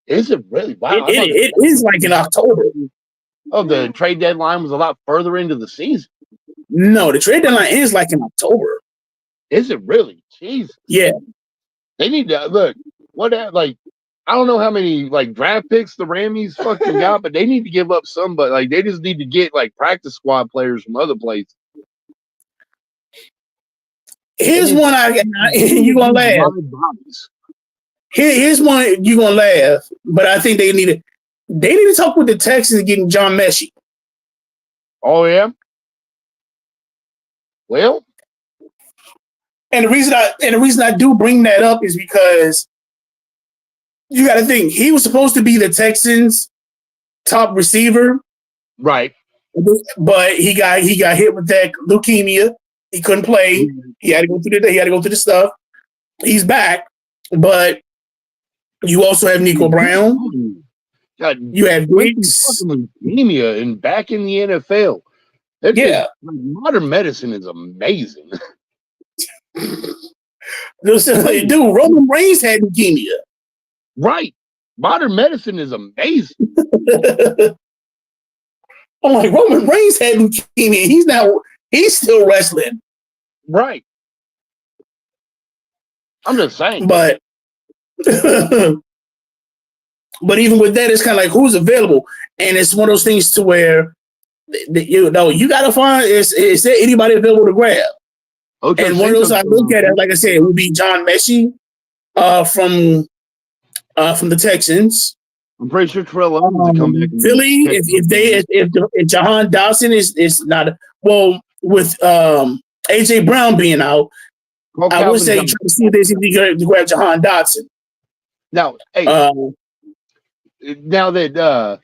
Is it really? Wow. It is like in October. Oh, the trade deadline was a lot further into the season. No, the trade deadline is like in October. Is it really? Jeez. Yeah. They need to look. I don't know how many like draft picks the Rammies fucking got, but they need to give up some. But like, they just need to get like practice squad players from other places. Here's one you gonna laugh. Here's one you gonna laugh, but I think they need to talk with the Texans getting John Mechie. Oh yeah. Well, and the reason I do bring that up is because you got to think he was supposed to be the Texans' top receiver, right? But he got hit with that leukemia. He couldn't play. Mm-hmm. He had to go through the stuff. He's back, but you also have Nico Brown. God, you have Griggs. Leukemia and back in the NFL. Modern medicine is amazing. Dude, Roman Reigns had leukemia. Right. Modern medicine is amazing. I'm like, Roman Reigns had leukemia. He's still wrestling. Right. I'm just saying. But even with that, it's kind of like who's available. And it's one of those things to where you got to find is there anybody available to grab? Okay, and one of those I look at it, like I said, it would be John Mechie from the Texans. I'm pretty sure Terrell Owens will come back. Philly, if Jahan Dawson is not with AJ Brown being out, I would say try to see if there's anything to grab Jahan Dotson. Now, hey, now that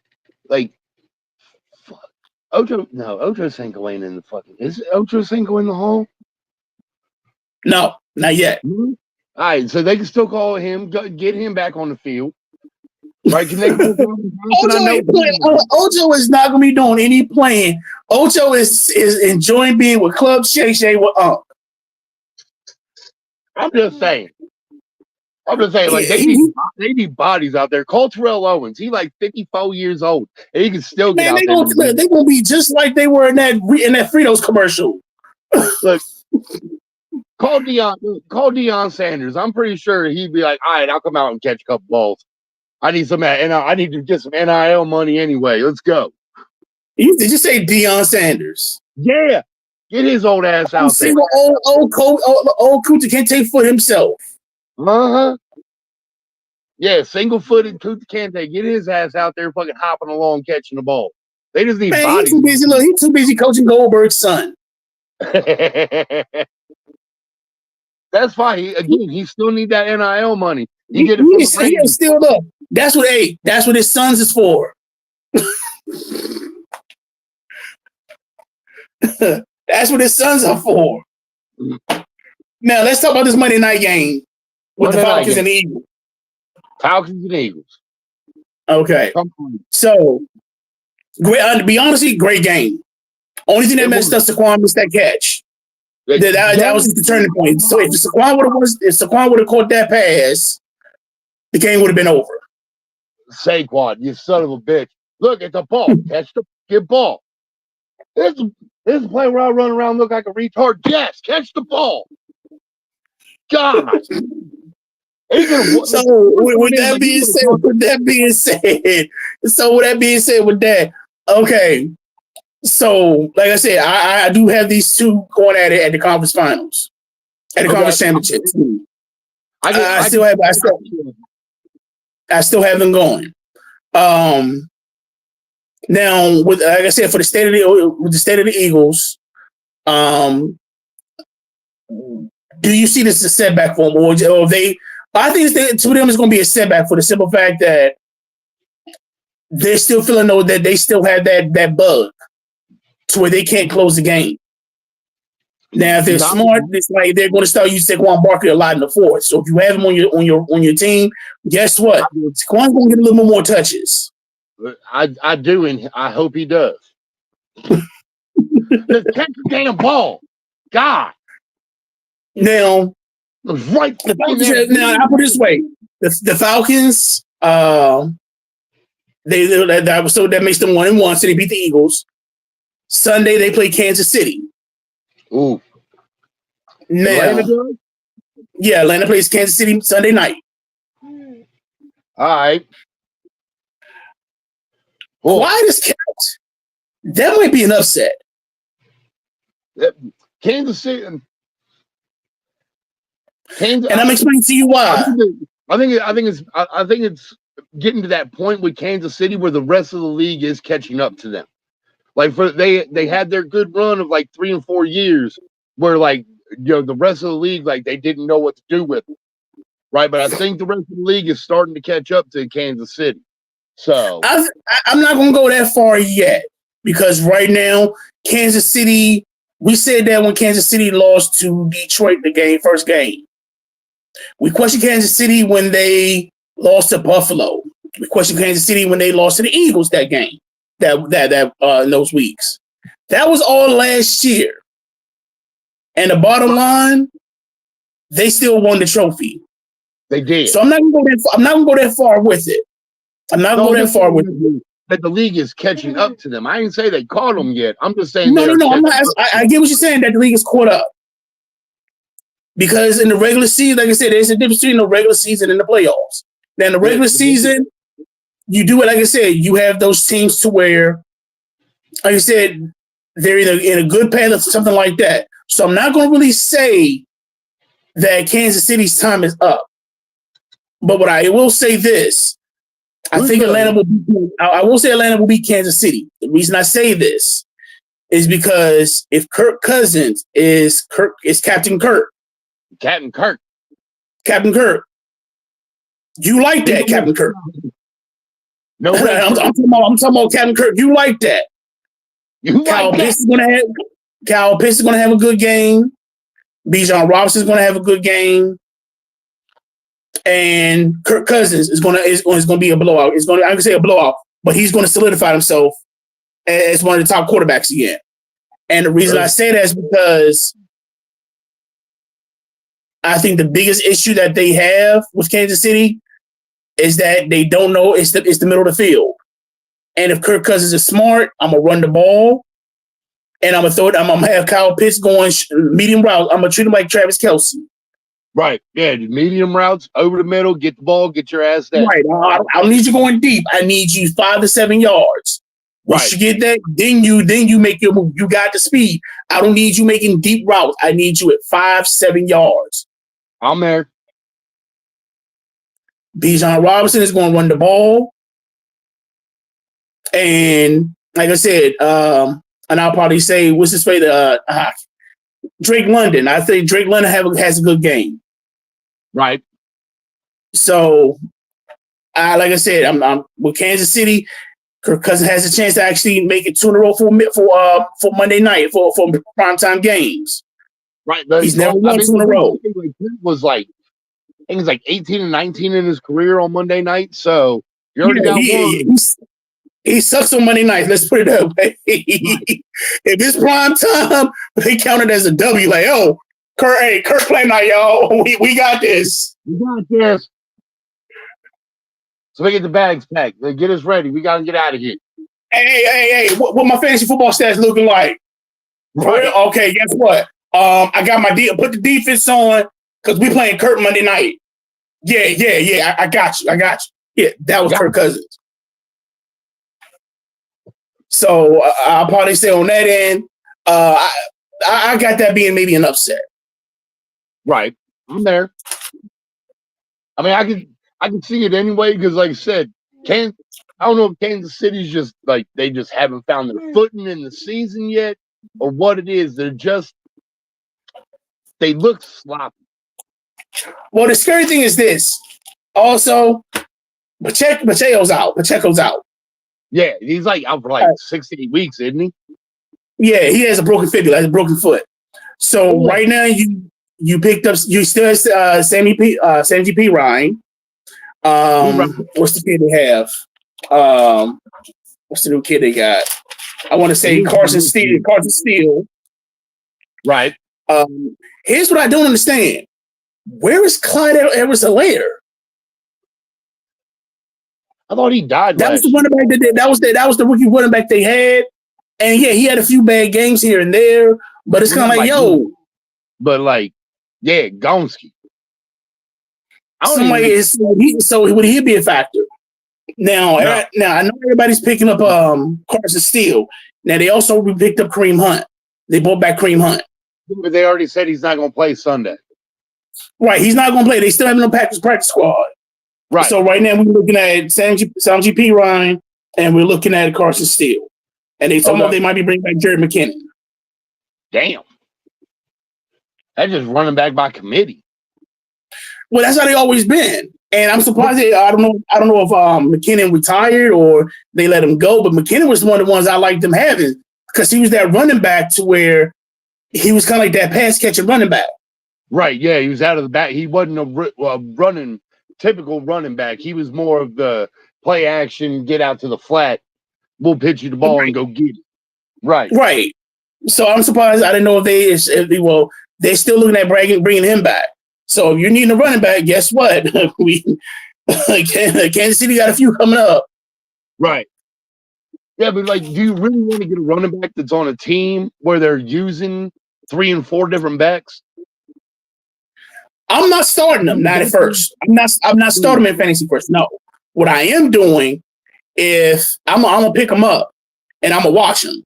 Ocho Cinco ain't in the fucking. Is Ocho Cinco in the hall? No, not yet. Mm-hmm. All right, so they can still call him, get him back on the field. Right? Can they Ocho is not going to be doing any playing. Ocho is enjoying being with Club Shay Shay with Unc. I'm just saying, like they need bodies out there. Call Terrell Owens. He like 54 years old, and he can still get out there. They're gonna be just like they were in that Fritos commercial. Look, call Deion Sanders. I'm pretty sure he'd be like, all right, I'll come out and catch a couple balls. I need I need to get some NIL money anyway. Let's go. Did you say Deion Sanders? Yeah. Get his old ass out there. Old Kuta can't take for himself. Yeah, single-footed Kuta Kante. Get his ass out there, fucking hopping along, catching the ball. They just need bodies. He's too busy coaching Goldberg's son. That's fine. He still need that NIL money. He get it from the Raiders. Still up. That's what his sons is for. That's what his sons are for. Now let's talk about this Monday night game with the Falcons and the Eagles. Falcons and Eagles. Okay. So, to be honest, great game. Only thing that messed up Saquon missed that catch. That was the turning point. So if Saquon would have caught that pass, the game would have been over. Saquon, you son of a bitch! Look at the ball. Catch the ball. This is a play where I run around, look like a retard. Yes, catch the ball. God. So with that being said, okay. So, like I said, I do have these two going at it at the conference finals, at the conference championships. I still have them going. Now, with like I said, for the state of the Eagles, do you see this as a setback for them, or they? I think to them it's going to be a setback for the simple fact that they're still feeling that they still have that bug to where they can't close the game. Now, if they're smart, it's like they're going to start using Saquon Barkley a lot in the fourth. So if you have him on your team, guess what? Saquon's going to get a little more touches. I do, and I hope he does. Just catch the damn ball, God. Now, right. Now I put it this way: the Falcons, that makes them 1-1. So they beat the Eagles. Sunday they play Kansas City. Ooh. Now, Atlanta plays Kansas City Sunday night. All right. Why does count? That might be an upset. Kansas City. And I'm explaining to you why. I think it's getting to that point with Kansas City where the rest of the league is catching up to them. Like they had their good run of like 3 and 4 years where the rest of the league they didn't know what to do with it. Right, but I think the rest of the league is starting to catch up to Kansas City. So I'm not going to go that far yet because right now Kansas City. We said that when Kansas City lost to Detroit first game. We questioned Kansas City when they lost to Buffalo. We questioned Kansas City when they lost to the Eagles that game. In those weeks. That was all last year. And the bottom line, they still won the trophy. They did. So I'm not going to go that far with it. I'm not going to go that far with it. That the league is catching up to them. I didn't say they caught them yet. I'm just saying. No. I'm not. I get what you're saying. That the league is caught up because in the regular season, like I said, there's a difference between the regular season and the playoffs. Now, in the regular season, you do it. Like I said, you have those teams to where, like I said, they're either in a good path or something like that. So I'm not going to really say that Kansas City's time is up. But what I will say this. I think Atlanta will beat. I will say Atlanta will beat Kansas City. The reason I say this is because if Kirk Cousins is Captain Kirk, you like that, Captain Kirk? No, I'm talking about Captain Kirk. You like that? Kyle Pitts is going to have a good game. Bijan Robinson is going to have a good game. And Kirk Cousins is going to be a blowout. I can say a blowout, but he's going to solidify himself as one of the top quarterbacks again. And the reason I say that is because I think the biggest issue that they have with Kansas City is that they don't know it's the middle of the field. And if Kirk Cousins is smart, I'm gonna run the ball, and I'm gonna have Kyle Pitts going medium route. I'm gonna treat him like Travis Kelce. Right. Yeah. Medium routes over the middle. Get the ball. Get your ass down. Right. I don't need you going deep. I need you 5 to 7 yards. Once you get that, then you make your move. You got the speed. I don't need you making deep routes. I need you at 5-7 yards. I'm there. Bijan Robinson is going to run the ball. And like I said, and I'll probably say, what's his face? Drake London. I think Drake London has a good game. Right. So, like I said, I'm with Kansas City. Kirk Cousins has a chance to actually make it 2 in a row for Monday night for primetime games. Right. He's never won 2 in a row. It was like, I think it's like 18 and 19 in his career on Monday night. So you already got one. He sucks on Monday nights. Let's put it that way. If it's prime time, they count it as a W. Like, oh, Kirk play night, y'all. We got this. We got this. So we get the bags packed. They get us ready. We got to get out of here. Hey. What my fantasy football stats looking like? Right. Okay, guess what? I got put the defense on because we playing Kirk Monday night. Yeah. I got you. Yeah, that was Kirk Cousins. So I'll probably say on that end, I got that being maybe an upset. Right. I'm there. I mean, I can see it anyway because, like I said, I don't know if Kansas City's just like they just haven't found their footing in the season yet, or what it is. They look sloppy. Well, the scary thing is this. Also, Pacheco's out. Yeah, he's like out for like 6 to 8 weeks, isn't he? Yeah, he has a broken fibula, has a broken foot. So right now you picked up. You still have Sammy P. Ryan. What's the kid they have? What's the new kid they got? I want to say Carson Steele. Right. Here's what I don't understand. Where is Clyde Edwards-Helaire? I thought he died. That was the running back that was the rookie running back they had. And yeah, he had a few bad games here and there, but it's kind of like, yo. But like, yeah, Gonski. So would he be a factor? Now, I know everybody's picking up Carson Steele. Now they also picked up Kareem Hunt. They brought back Kareem Hunt. But they already said he's not going to play Sunday. Right, he's not going to play. They still have no practice squad. Right. So right now we're looking at Samji P. Ryan and we're looking at Carson Steele. And they told me they might be bringing back Jared McKinnon. Damn. That's just running back by committee. Well, that's how they always been. And I'm surprised I don't know if McKinnon retired or they let him go, but McKinnon was one of the ones I liked them having because he was that running back to where he was kind of like that pass catching running back. Right, yeah, he was out of the back. He wasn't a typical running back. He was more of the play action, get out to the flat, we'll pitch you the ball and go get it. Right. Right. So I'm surprised. I didn't know if they're still looking at bringing him back. So if you're needing a running back, guess what? Kansas City got a few coming up. Right. Yeah, but like, do you really want to get a running back that's on a team where they're using 3 and 4 different backs? I'm not starting them, not at first. I'm not starting them in fantasy first. No. What I am doing is I'm gonna pick them up and I'm gonna watch them.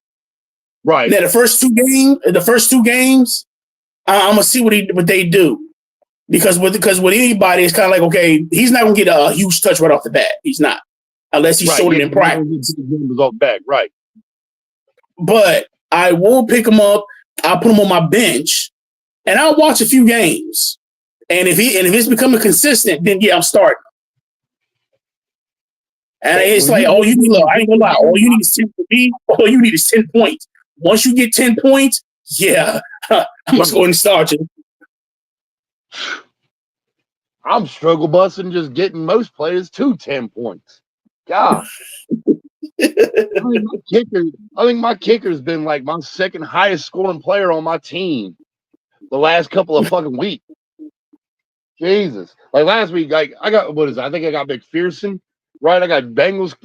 Right. Now the first two games, I'm gonna see what they do. Because with anybody, it's kind of like, okay, he's not gonna get a huge touch right off the bat. He's not, unless he's showed it in practice. Back, right. But I will pick him up. I'll put him on my bench, and I'll watch a few games. And if it's becoming consistent, then yeah, I'm starting. And it's like, I ain't gonna lie. All you need is 10 points. Once you get 10 points, yeah, I'm just going to start you. I'm struggle busting just getting most players to 10 points. God. I think my kicker's been like my second highest scoring player on my team the last couple of fucking weeks. Jesus. Like last week, like I got, I think I got McPherson, right? I got Bengals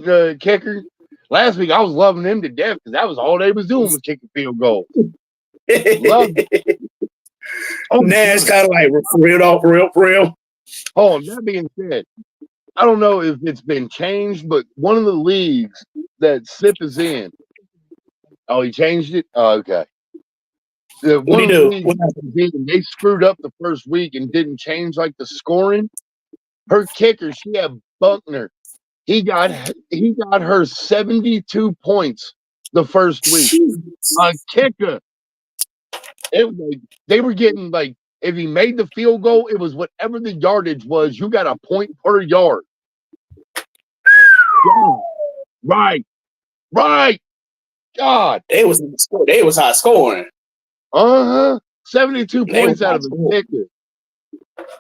kicker. Last week, I was loving him to death because that was all they was doing was kicking field goals. Loved it. Now it's kind of like for real. Oh, that being said, I don't know if it's been changed, but one of the leagues that SIP is in. Oh, he changed it? Oh, okay. What do One you of the do? leagues, they screwed up the first week and didn't change like the scoring. Her kicker, she had Buckner. He got her 72 points the first week. A kicker. They were getting like, if he made the field goal, it was whatever the yardage was. You got a point per yard. Yeah. Right. God. They was high scoring. 72 points out of the kicker.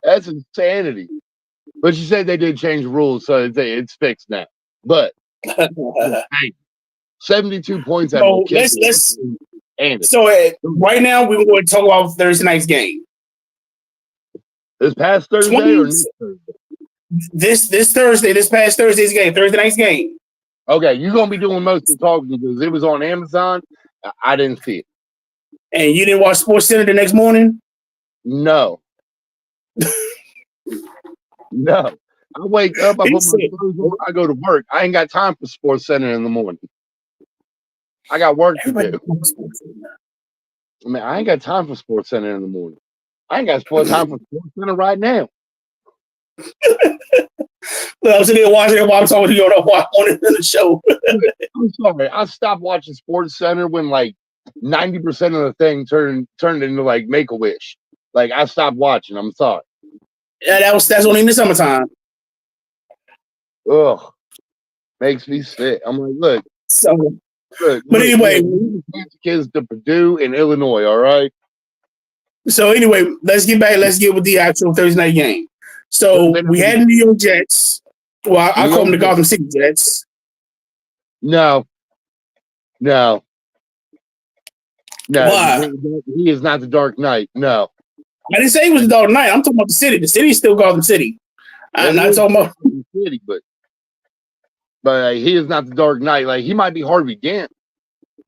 That's insanity. But you said they did change the rules, so it's fixed now. But hey, 72 points out of the kicker. So right now we're going to talk about Thursday night's game. This past Thursday or next Thursday? This past Thursday's game, Thursday night's game. Okay, you're gonna be doing most of the talking because it was on Amazon. I didn't see it. And you didn't watch Sports Center the next morning? No. No. I wake up, I put my clothes on, I go to work. I ain't got time for Sports Center in the morning. I got work to do. I mean, I ain't got time for Sports Center in the morning. I ain't got time for Sports Center right now. I was sitting there watching it while I'm talking to you on the show. I'm sorry. I stopped watching Sports Center when like 90% of the thing turned into like Make-A-Wish. Like I stopped watching. I'm sorry. Yeah, that's only in the summertime. Ugh. Makes me sick. I'm like, look. But anyway, kids to Purdue and Illinois, all right? So anyway, let's get with the actual Thursday night game. So we had New York Jets. Well, I call them the Gotham City Jets. No. Why? He is not the Dark Knight. No. I didn't say he was the Dark Knight. I'm talking about the city. The city is still Gotham City. I'm not talking about the city, but he is not the Dark Knight. Like he might be Harvey Dent,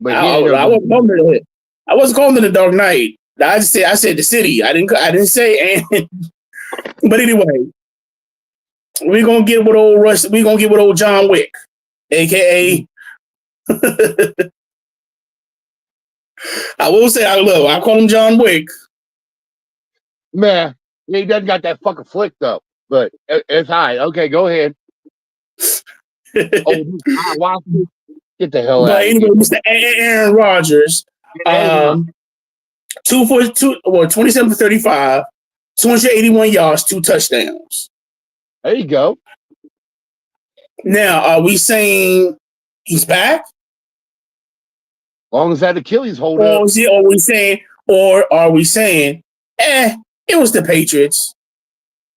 but I wasn't calling him the Dark Knight. I said the city. I didn't say and. But anyway, we're gonna get with old Rush. We're gonna get with old John Wick, aka. I will say I call him John Wick. Man, he doesn't got that fucking flick though. But it's all right. Okay, go ahead. Get the hell out. But anyway, Mr. Aaron Rodgers, 27 for 35, 281 yards, 2 touchdowns. There you go. Now, are we saying he's back? As long as that Achilles hold up. Or are we saying, it was the Patriots?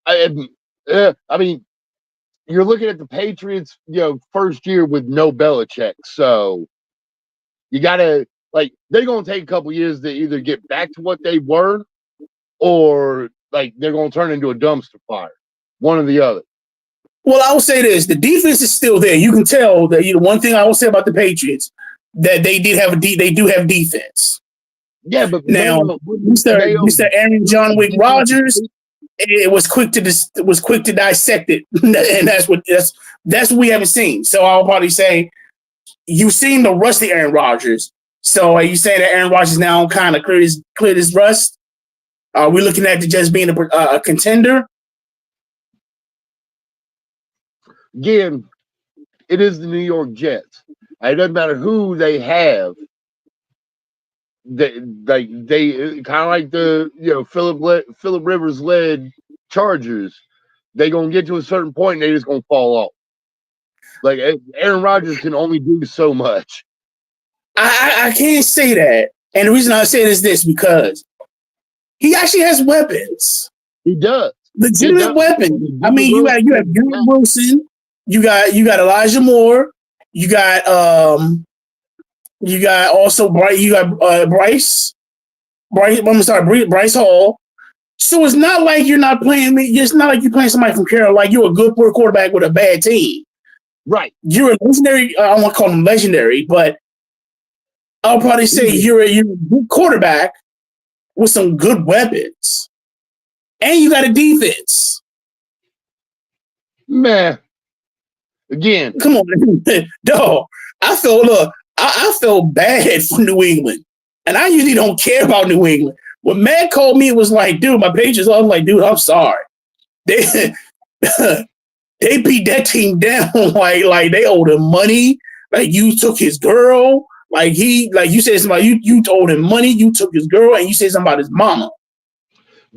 I mean, you're looking at the Patriots, first year with no Belichick. So you got to, they're going to take a couple years to either get back to what they were or, they're going to turn into a dumpster fire. One or the other. Well, I will say this. The defense is still there. You can tell that, one thing I will say about the Patriots, that they do have defense. Yeah, but now, Mr. Aaron John Wick Rodgers, it was quick to dissect it, and that's what we haven't seen. So I'll probably say you've seen the rusty Aaron Rodgers. So are you saying that Aaron Rodgers now kind of cleared his rust? Are we looking at it just being a contender? Again, it is the New York Jets. It doesn't matter who they have. They kind of like the Phillip Rivers led Chargers. They gonna get to a certain point and they just gonna fall off. Like Aaron Rodgers can only do so much. I can't say that, and the reason I say is this because he actually has weapons. He does. Legitimate weapons. I mean, you have Garrett Wilson. You got Elijah Moore. You got also Bryce. Bryce Hall. So it's not like you're not playing. It's not like you're playing somebody from Carolina. Like you're a good quarterback with a bad team. Right. You're a legendary. I don't want to call him legendary, but I'll probably say you're a good quarterback with some good weapons, and you got a defense. Man, again, come on, dog. I felt bad for New England, and I usually don't care about New England. When Matt called me, it was like, dude, my Patriots. I was like, dude, I'm sorry. They they beat that team down like they owed him money. Like you took his girl. Like you said somebody you owed him money. You took his girl, and you said something about his mama.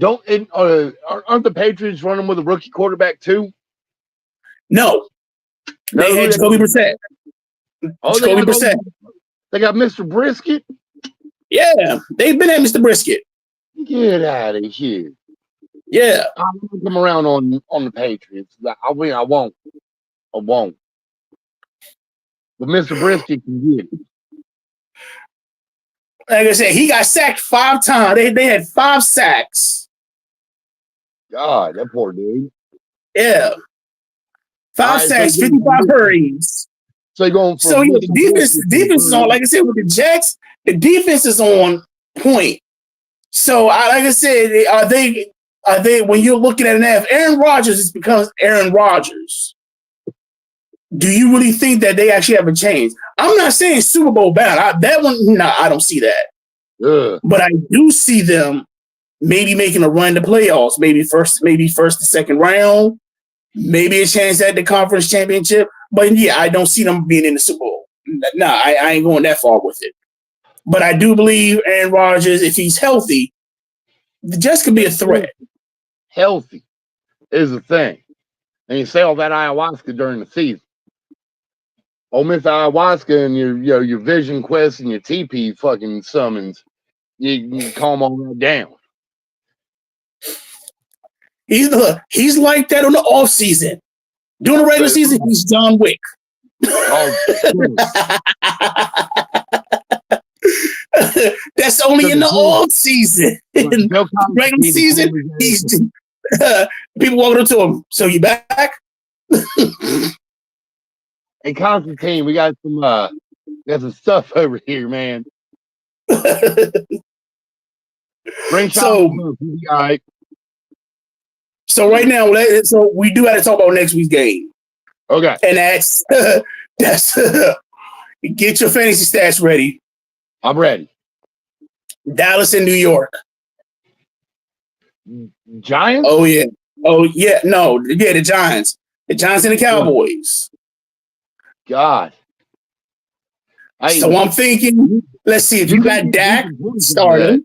Aren't the Patriots running with a rookie quarterback too? No, they had Jacoby Brissett. Jacoby Brissett. They got Mr. Brisket. Yeah, they've been at Mr. Brisket. Get out of here. Yeah, I won't come around on the Patriots. I won't. But Mr. Brisket can get it. Like I said, he got sacked 5 times. They had 5 sacks. God, that poor dude. Yeah. 5 sacks, 55 hurries. So you're going for the defense is on, like I said, with the Jets, the defense is on point. So like I said, are they when you're looking at if Aaron Rodgers becomes Aaron Rodgers, do you really think that they actually have a chance? I'm not saying Super Bowl bound. I don't see that. But I do see them maybe making a run to playoffs, maybe first to second round, maybe a chance at the conference championship. But yeah, I don't see them being in the Super Bowl. No, I ain't going that far with it. But I do believe Aaron Rodgers, if he's healthy, the Jets could be a threat. Healthy is the thing. And you say all that ayahuasca during the season. Ole Miss ayahuasca and your Vision Quest and your TP fucking summons, you calm all that down. He's like that on the off season. During the regular season, he's John Wick. That's only in the off season. In regular season, he's people walking up to him. So you back? Hey Constantine, we got some stuff over here, man. Bring all right. So right now, we do have to talk about next week's game. Okay. And that's get your fantasy stats ready. I'm ready. Dallas and New York. Giants? Oh yeah. No, yeah, the Giants. The Giants and the Cowboys. God. So I'm thinking, let's see, if you got Dak, start him.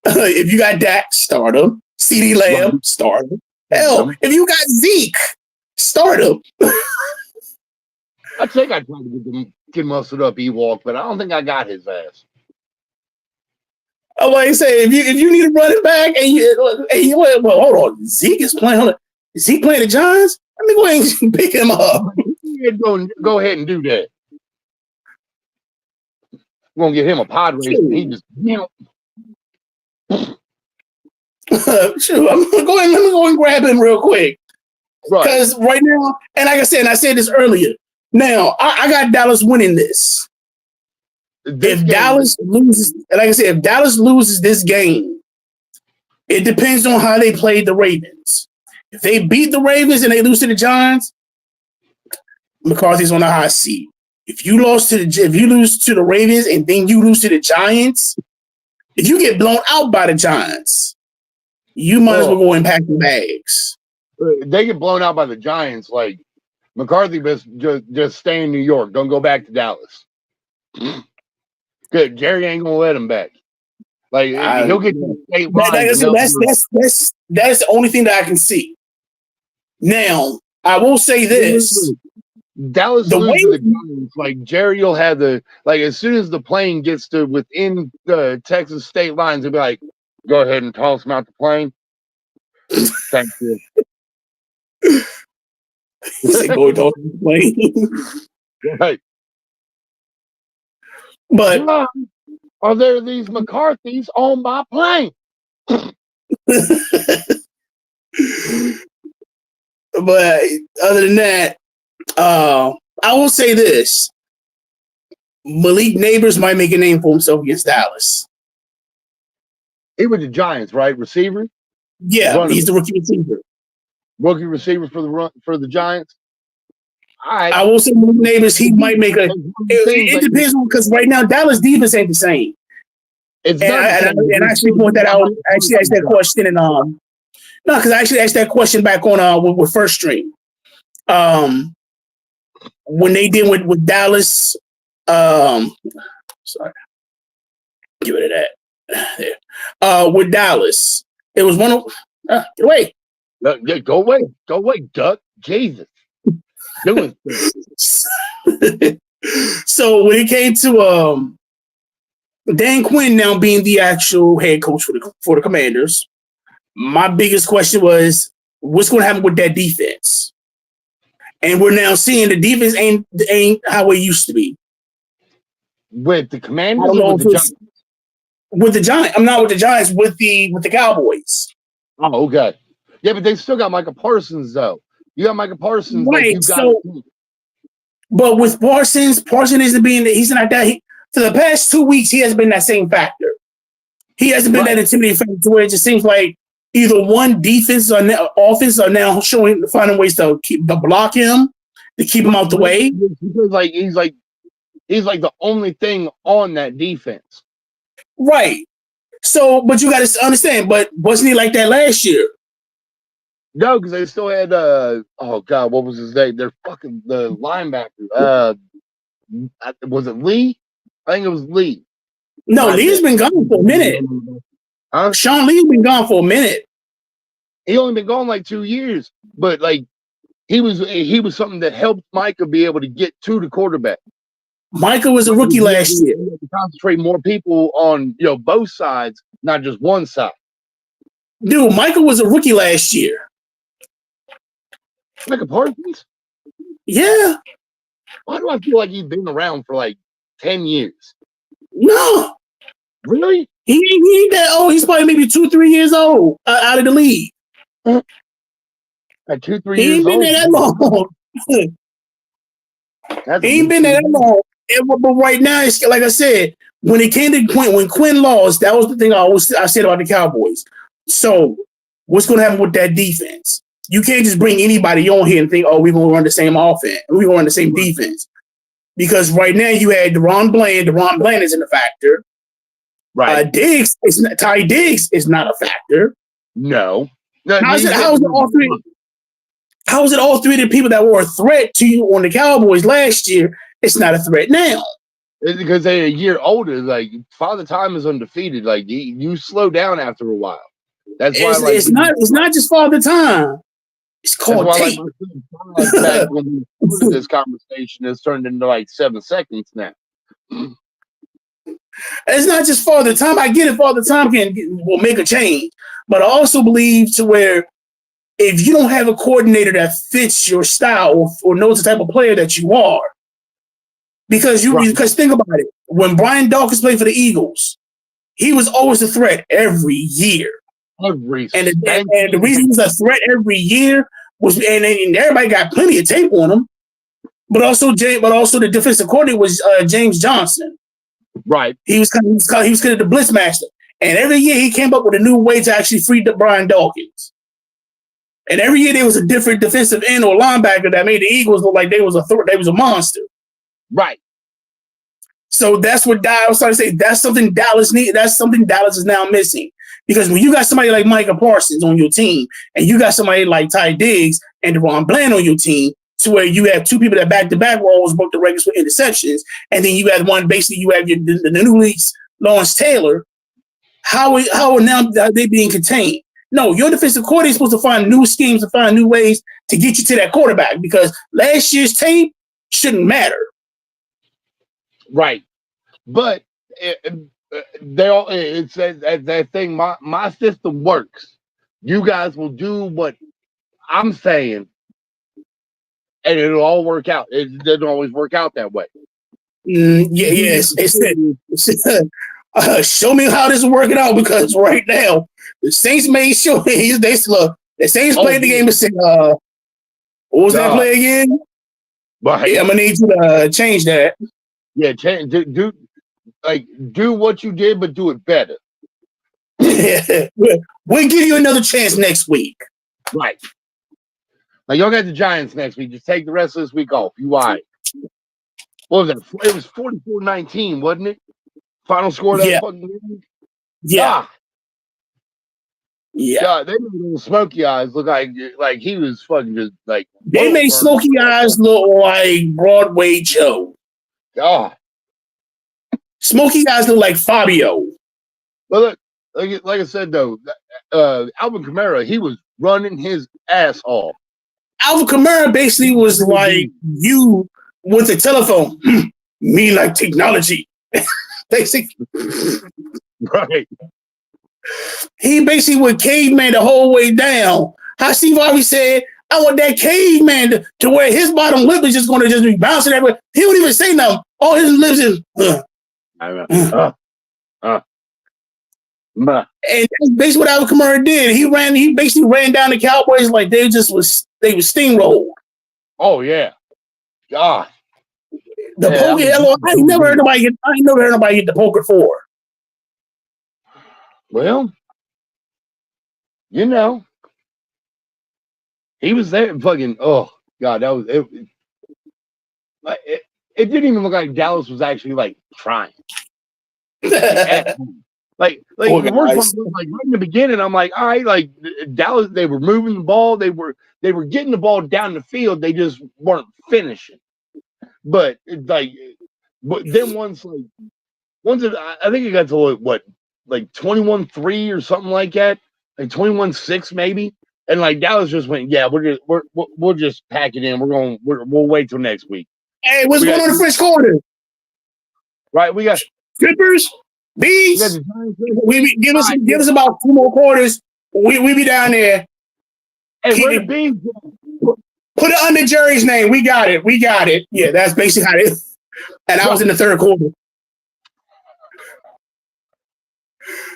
If you got Dak, start him. CeeDee Lamb, start him. Hell, if you got Zeke, start him. I think I tried to get muscled up Ewok, but I don't think I got his ass. Oh, like I say, if you need a running back and you hold on, Zeke is playing. Is he playing the Giants? Let me go ahead and pick him up. Go ahead and do that. We're gonna get him a pod race. And he just Sure, I'm gonna go ahead. Let me go and grab him real quick. Because right now, and like I said, and I said this earlier. Now I got Dallas winning this. If Dallas loses, like I said, if Dallas loses this game, it depends on how they played the Ravens. If they beat the Ravens and they lose to the Giants, McCarthy's on the hot seat. If you lose to the Ravens and then you lose to the Giants, if you get blown out by the Giants, you might as well go and pack the bags. They get blown out by the Giants. Like McCarthy just stay in New York. Don't go back to Dallas. Good. Jerry ain't gonna let him back. Like he'll get to the state line. That's the only thing that I can see. Now I will say this: Dallas loses to the Giants. Like Jerry will have as soon as the plane gets to within the Texas state lines, he'll be like, "Go ahead and toss him out the plane." Thank you. Go toss him the plane. Right. But are there these McCarthys on my plane? But other than that, I will say this: Malik Neighbors might make a name for himself against Dallas. He was the Giants, right? Receiver? Yeah, he's the rookie receiver. rookie receiver for the Giants. I will say Malik Davis, he might make a. It depends on because right now Dallas defense ain't the same. And I actually point that out. I actually asked that question because I actually asked that question back on with First Stream. When they did with Dallas, sorry, give it to that. With Dallas, it was one of get away. Go away, Duck. Jesus. Doing So when it came to Dan Quinn now being the actual head coach for the Commanders, my biggest question was, what's going to happen with that defense? And we're now seeing the defense ain't how it used to be. With the Commanders or with the Giants? With the Giants. I'm not with the Giants, with the Cowboys. Oh, okay. Yeah, but they still got Micah Parsons, though. You got Micah Parsons. Right. But with Parsons isn't being he's not that. For the past 2 weeks, he hasn't been that same factor. He hasn't been that intimidating factor to where it just seems like either one defense or offense are now finding ways to block him, to keep him out the way. He's like the only thing on that defense. Right. So, but you got to understand. But wasn't he like that last year? No, because they still had oh god, what was his name? They're fucking the linebacker. Was it Lee? I think it was Lee. No, Lee's been gone for a minute. Huh? Sean Lee's been gone for a minute. He only been gone like 2 years, but like he was something that helped Micah be able to get to the quarterback. Micah was a rookie last year. He had to concentrate more people on both sides, not just one side. Dude, Micah was a rookie last year. Micah Parsons? Yeah. Why do I feel like he's been around for like 10 years? No. Really? He ain't that old. He's probably maybe 2-3 years old out of the league. At 2-3 years old? He ain't been there that long. He ain't been there that long. But right now, it's like I said, when it came to Quinn, when Quinn lost, that was the thing I said about the Cowboys. So what's going to happen with that defense? You can't just bring anybody on here and think, oh, we're going to run the same offense. We're going to run the same defense. Because right now you had Deron Bland. Deron Bland isn't a factor. Right. Ty Diggs is not a factor. No. How is it all three of the people that were a threat to you on the Cowboys last year, it's not a threat now? It's because they're a year older. Like, Father Time is undefeated. Like, you slow down after a while. That's why it's not just Father Time. It's called tape. Back when we started this conversation, it's turned into like 7 seconds now. It's not just Father Time. I get it. Father Time will make a change, but I also believe to where if you don't have a coordinator that fits your style or knows the type of player that you are, because think about it, when Brian Dawkins played for the Eagles, he was always a threat every year. And the reason he was a threat every year was, and everybody got plenty of tape on him, but also the defensive coordinator was James Johnson. Right. He was kind of the blitz master, and every year he came up with a new way to actually free Brian Dawkins. And every year there was a different defensive end or linebacker that made the Eagles look like they was a monster. Right. So that's what I was trying to say. That's something Dallas needs. That's something Dallas is now missing. Because when you got somebody like Micah Parsons on your team, and you got somebody like Ty Diggs and Deron Bland on your team, to where you have two people that back-to-back will always broke the records for interceptions, and then you have one, basically you have the new league's Lawrence Taylor, how are now they being contained? No, your defensive coordinator is supposed to find new schemes and find new ways to get you to that quarterback, because last year's tape shouldn't matter. Right. But it's that thing, my system works. You guys will do what I'm saying, and it'll all work out. It doesn't always work out that way. Yes. Show me how this is working out, because right now the Saints made sure the Saints played the game and said, what was that play again? Right. Yeah, I'm gonna need you to change that. Yeah, do what you did, but do it better. We'll give you another chance next week. Right. Like, y'all got the Giants next week. Just take the rest of this week off. You all right? What was that? It was 44-19, wasn't it? Final score of that fucking game? Yeah. Yeah. God, they made little Smokey Eyes look like he was fucking just like. They made Smokey Eyes look like Broadway Joe. God. Smokey Eyes look like Fabio. Well, look, like I said, though, Alvin Kamara, he was running his ass off. Alvin Kamara basically was like you with the telephone. Me like technology. Basically. Right. He basically went caveman the whole way down. How Steve Harvey said, I want that caveman to where his bottom lip is just going to just be bouncing everywhere. He wouldn't even say nothing. All his lips is, And that's basically what Alvin Kamara did. He basically ran down the Cowboys like they were steamrolled. Oh yeah. God. The poker, I ain't never heard nobody get the poker four. Well, you know, he was there fucking, oh God, that was it. It didn't even look like Dallas was actually like trying. Like the worst part was like right in the beginning, I'm like, all right, like Dallas, they were moving the ball, they were getting the ball down the field, they just weren't finishing. But then once I think it got to what, like 21-3 or something like that, like 21-6 maybe, and like Dallas just went, yeah, we'll just pack it in. We'll wait till next week. Hey, what's going on in the first quarter? Right, we got strippers, bees. We give us about 2 more quarters. We be down there. Hey, where the bees? Put it under Jerry's name. We got it. Yeah, that's basically how it is. And I was in the third quarter.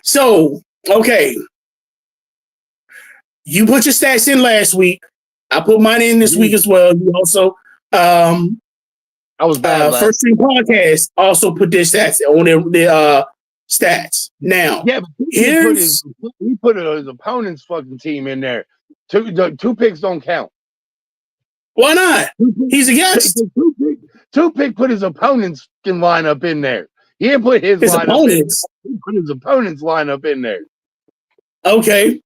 So, okay. You put your stats in last week. I put mine in this week as well. You also, I was bad. First Stream Podcast also put their stats on their stats. Now, yeah, but he put his opponent's fucking team in there. Two picks don't count. Why not? He's a guest. Two pick put his opponent's lineup in there. He didn't put his lineup opponents. He put his opponent's lineup in there. Okay.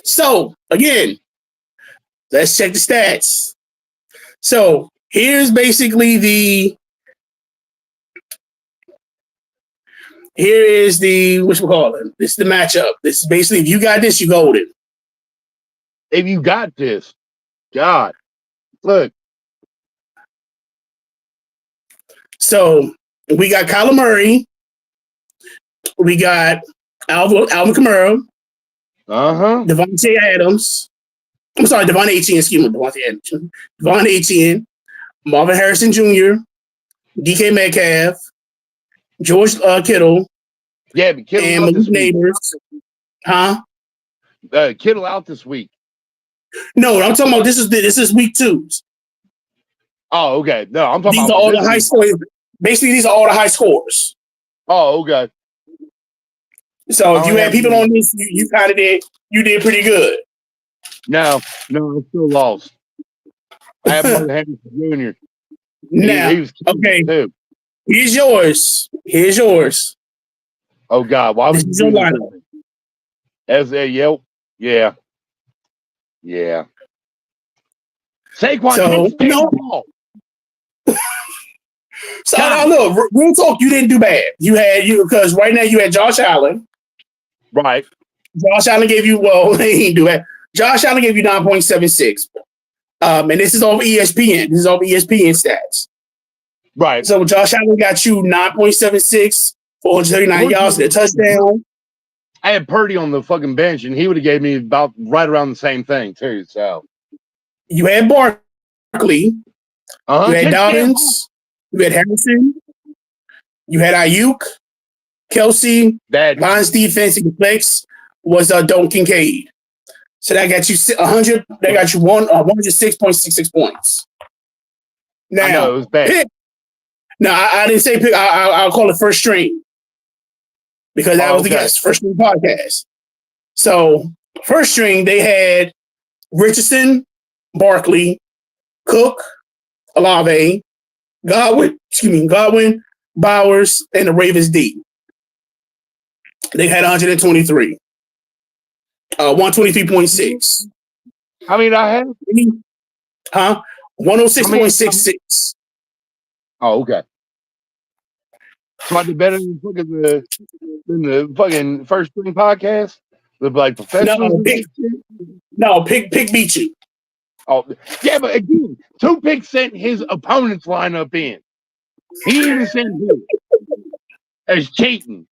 So again, let's check the stats. So here's basically this is the matchup. This is basically, if you got this, you golden. If you got this, God, look. So we got Kyler Murray. We got Alvin Kamara. Devontae Adams. I'm sorry, Devon Etienne. Excuse me, Devontae Adams. Devon Etienne. Marvin Harrison Jr. DK Metcalf. George Kittle. Yeah, but Kittle and out this neighbors. Week. Huh? Kittle out this week. No, I'm talking about this is week 2. Oh, okay. No, I'm talking about these are all the high scores. Basically, these are all the high scores. Oh, okay. So if you had people on this, you kind of did. You did pretty good. No, I still lost. I have Marvin Harrison Jr. Now, okay. Too. Here's yours. Oh God, why this was is your lineup? Yeah. Saquon, so ball. So now look, real talk, you didn't do bad. Because right now you had Josh Allen. Right. Josh Allen gave you, he didn't do that. Josh Allen gave you 9.76. And this is off ESPN. This is off ESPN stats. Right. So Josh Allen got you 9.76, 439 yards and a touchdown. I had Purdy on the fucking bench, and he would have gave me about right around the same thing too. So you had Barkley, you had Dobbins, you had Harrison, you had Ayuk, Kelsey. Lions defense and flex was Dalton Kincaid. So that got you 100. That got you 106.66 points. Now, I know it was bad. Pick. No, I didn't say pick. I'll call it first string because that was the guess. First string podcast. So first string, they had Richardson, Barkley, Cook, Olave, Godwin, Bowers, and the Ravens D. They had 123. 123.6. I mean, I had 106.66. Oh, okay. Somebody better than the fucking first string podcast? The like professionals? Pick beat you. Oh, yeah, but again, 2 Pick sent his opponent's lineup in. He even sent him as cheating.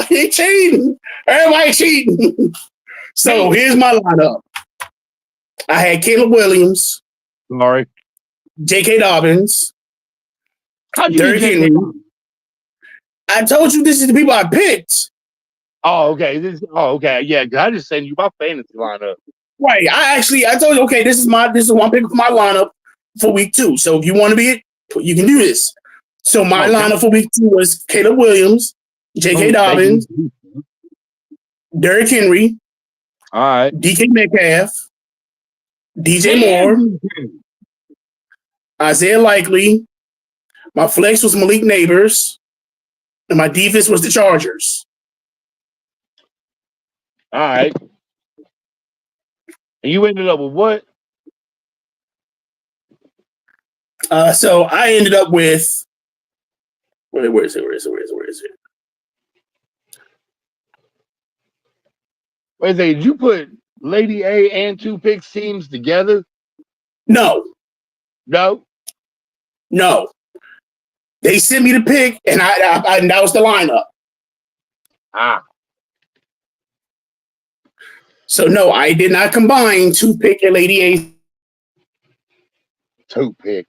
He cheating. Everybody cheating. So here's my lineup. I had Caleb Williams. Sorry. J.K. Dobbins. Derrick Henry. I told you this is the people I picked. Oh, okay. Okay. Yeah, I just sent you my fantasy lineup. Right. I told you, okay, this is one pick for my lineup for week 2. So if you want to be it, you can do this. So my lineup for week 2 was Caleb Williams, J.K. Dobbins, Derrick Henry, all right, DK Metcalf, DJ Moore, Isaiah Likely. My flex was Malik Neighbors, and my defense was the Chargers. All right. And you ended up with what? So I ended up with where is it? Wait a second, did you put Lady A and 2 Picks teams together? No. They sent me the pick, and I that was the lineup. So no, I did not combine 2 Pick and Lady A. 2 Pick.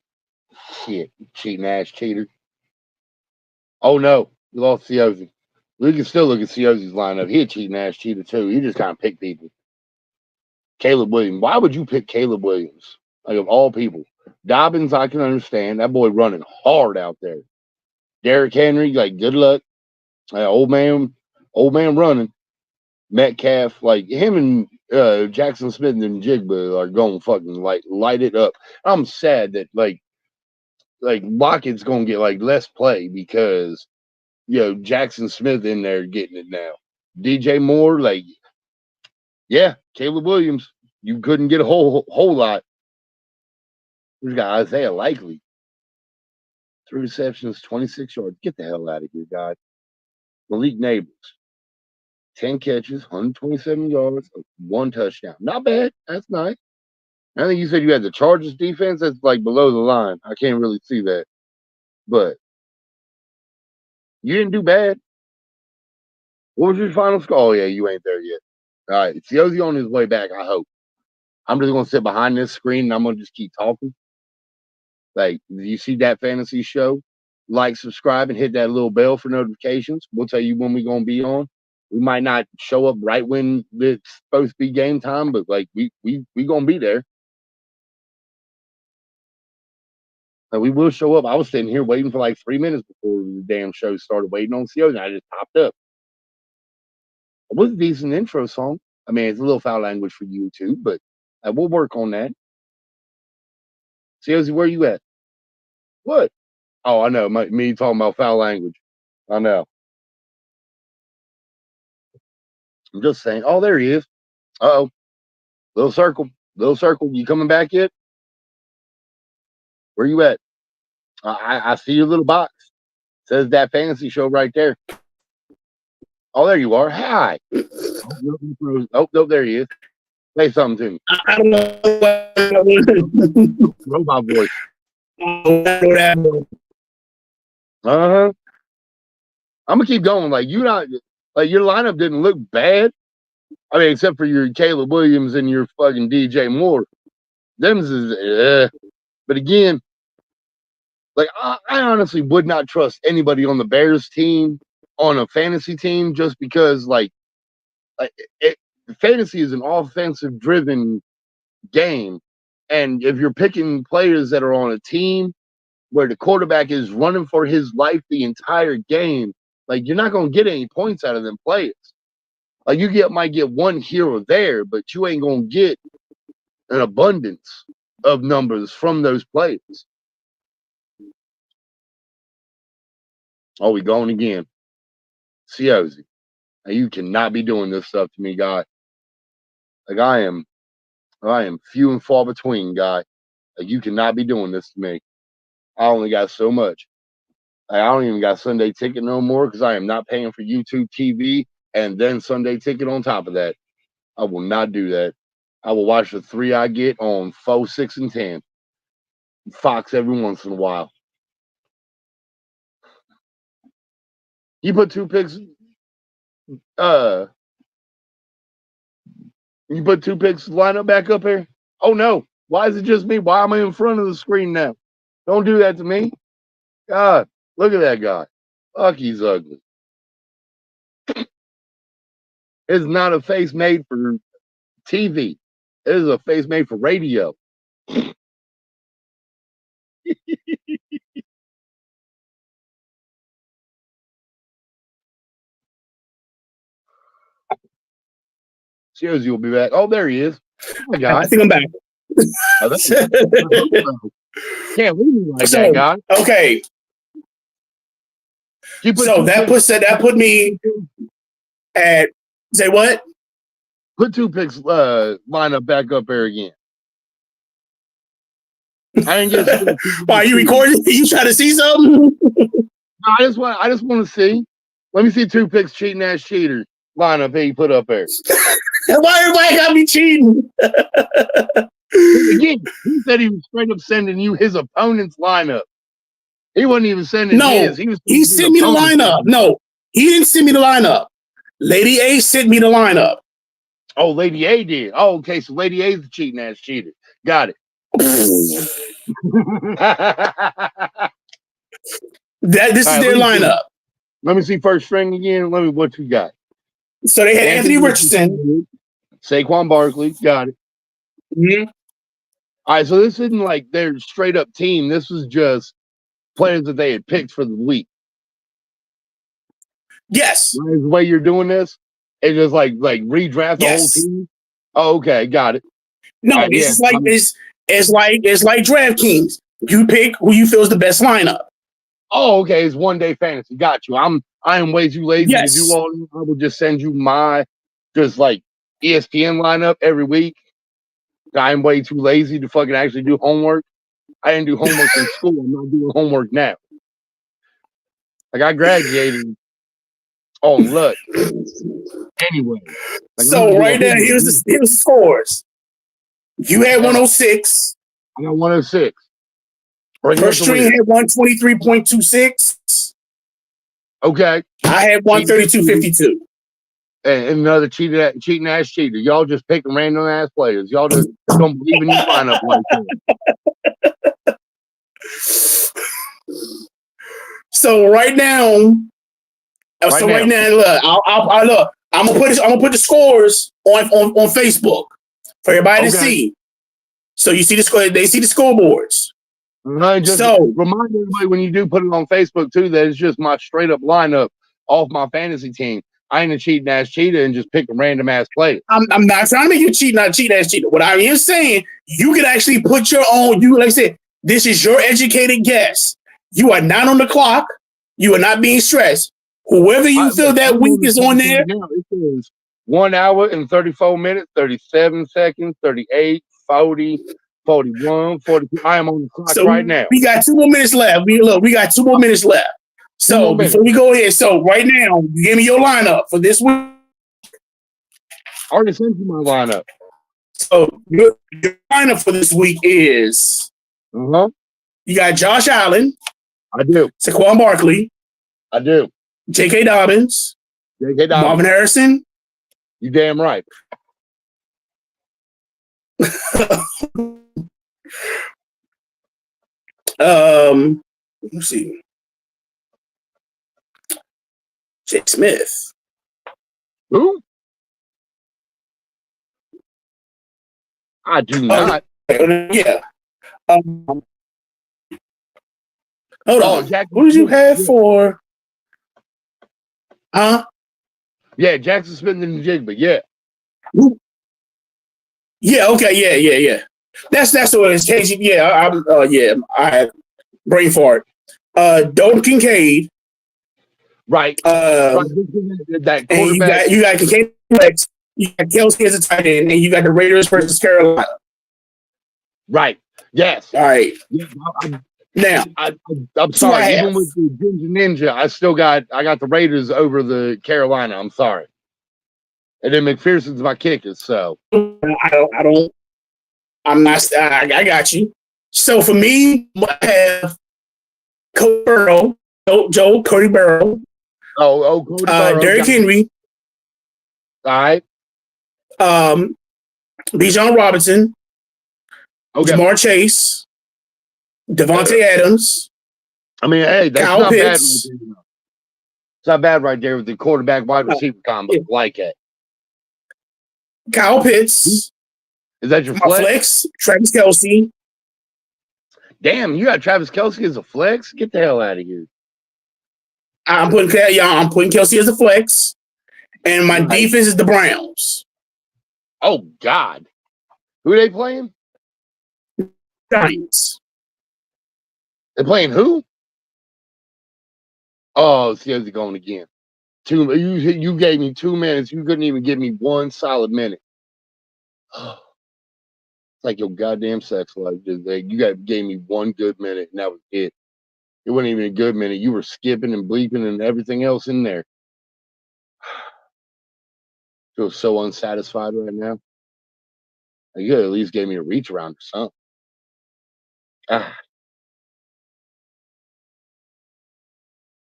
Shit, cheating ass cheater. Oh no, you lost Ciozy. We can still look at Ciozy's lineup. He a cheating ass cheater too. He just kind of pick people. Caleb Williams. Why would you pick Caleb Williams? Like of all people. Dobbins, I can understand. That boy running hard out there. Derrick Henry, like good luck. Old man running. Metcalf, like him and Jackson Smith and Jigba are going fucking like light it up. I'm sad that like Lockett's gonna get like less play because Jackson Smith in there getting it now. DJ Moore, like Caleb Williams, you couldn't get a whole lot. We got Isaiah Likely. 3 receptions, 26 yards. Get the hell out of here, guys. Malik Neighbors. 10 catches, 127 yards, 1 touchdown. Not bad. That's nice. I think you said you had the Chargers defense. That's like below the line. I can't really see that. But you didn't do bad. What was your final score? Oh, yeah, you ain't there yet. All right. Ciozy on his way back, I hope. I'm just going to sit behind this screen and I'm going to just keep talking. Like, you see that fantasy show? Like, subscribe, and hit that little bell for notifications. We'll tell you when we're going to be on. We might not show up right when it's supposed to be game time, but like we gonna be there. Like, we will show up. I was sitting here waiting for like 3 minutes before the damn show started, waiting on CO, and I just popped up. It was a decent intro song. I mean, it's a little foul language for YouTube, but we'll work on that. COZ, where you at? What? Oh, I know. Me talking about foul language. I know. I'm just saying. Oh, there he is. Uh-oh. Little circle. You coming back yet? Where you at? I see your little box. Says that fantasy show right there. Oh, there you are. Hi. Oh, no, there he is. Say something to me. I don't know. Robot voice. Uh-huh. I'm gonna keep going. Like your lineup didn't look bad. I mean, except for your Caleb Williams and your fucking DJ Moore. Them's is but again, like I honestly would not trust anybody on the Bears team on a fantasy team just because fantasy is an offensive driven game. And if you're picking players that are on a team where the quarterback is running for his life the entire game, Like, you're not going to get any points out of them players. Like, might get one here or there, but you ain't going to get an abundance of numbers from those players. Oh, we going again. Ciozy. Now, you cannot be doing this stuff to me, guy. Like, I am few and far between, guy. Like, you cannot be doing this to me. I only got so much. Like, I don't even got Sunday Ticket no more because I am not paying for YouTube TV and then Sunday Ticket on top of that. I will not do that. I will watch the 3 I get on 4, 6, and 10. Fox every once in a while. You put 2 picks. You put 2 picks lineup back up here. Oh no! Why is it just me? Why am I in front of the screen now? Don't do that to me. God, look at that guy. Fuck, he's ugly. It's not a face made for TV. It is a face made for radio. Ciozy will be back. Oh, there he is. Oh my God. I think I'm back. Can't leave me like that, guy. Okay. So that put me at, say what? Put 2 picks lineup back up there again. I didn't get. Why are you recording? You trying to see something? I just want to see. Let me see 2 picks cheating ass cheater lineup he put up there. Why everybody got me cheating? Again, he said he was straight up sending you his opponent's lineup. He wasn't even sending his. He sent me the lineup. No, he didn't send me the lineup. Lady A sent me the lineup. Oh, Lady A did. Oh, okay. So Lady A's the cheating ass cheater. Got it. This is their lineup. Let me see first string again. What you got? So they had Anthony Richardson, Saquon Barkley. Got it. Mm-hmm. All right. So this isn't like their straight up team. This was just players that they had picked for the week. Yes. The way you're doing this, it's just like redraft the whole team. Oh, okay, got it. No, right, it's just like it's like DraftKings. You pick who you feel is the best lineup. Oh, okay. It's 1 day fantasy. Got you. I am way too lazy to do all this. I will just send you my just like ESPN lineup every week. I am way too lazy to fucking actually do homework. I didn't do homework in school. I'm not doing homework now. Like I graduated on luck. Anyway. So right now, here's the scores. You had 106. I got 106. First string had 123.26. Okay. I had 132.52. And another cheating ass cheater. Y'all just picking random ass players. Y'all just don't believe in your lineup like that. So right now, look, I'm gonna put the scores on Facebook for everybody to see. So you see the score. They see the scoreboards. So remind everybody when you do put it on Facebook too that it's just my straight up lineup off my fantasy team. I ain't a cheating ass cheater and just pick a random ass player. I'm not trying to make you cheat, not cheat ass cheater. What I am saying, you can actually put your own. You like I said, this is your educated guess. You are not on the clock. You are not being stressed. Whoever you feel that week is on there. Now, it says 1 hour and 34 minutes, 37 seconds, 38, 40, 41, 42. I am on the clock right now. We got 2 more minutes left. We got 2 more minutes left. So before we go ahead, so right now, give me your lineup for this week. I already sent you my lineup. So your lineup for this week is you got Josh Allen. I do. Saquon Barkley. I do. J.K. Dobbins. Marvin Harrison. You damn right. Let's see. Jake Smith. Who? I do not. Yeah. Hold on. Jack, who did you have for? Huh? Yeah, Jackson Smith and Jigba. Yeah. Yeah. Okay. Yeah. That's what it's Casey. Yeah. I had brain fart. Dalton Kincaid. Right. That quarterback. And you got Kincaid flex. You got Kelsey as a tight end, and you got the Raiders versus Carolina. Right. Yes. All right. Yeah, now, I'm sorry. Even with the Ginger Ninja, I got the Raiders over the Carolina. I'm sorry. And then McPherson's my kicker. So I got you. So for me, I have Cody Burrow, Cody Burrow. Cody Burrow. Derrick Henry. All right. Bijan Robinson. Okay. Jamar Chase. Devontae Adams. I mean, hey, that's Kyle not Pitts. bad. It's not bad right there with the quarterback wide receiver combo. Like it. Kyle Pitts. Is that your flex? Travis Kelce. Damn, you got Travis Kelce as a flex? Get the hell out of here. I'm putting Kelce as a flex. And my defense is the Browns. Oh, God. Who are they playing? Giants. They're playing who? Oh, see, how's it going again? You gave me 2 minutes. You couldn't even give me one solid minute. It's like your goddamn sex life. You gave me 1 good minute, and that was it. It wasn't even a good minute. You were skipping and bleeping and everything else in there. I feel so unsatisfied right now. You could at least gave me a reach around or something.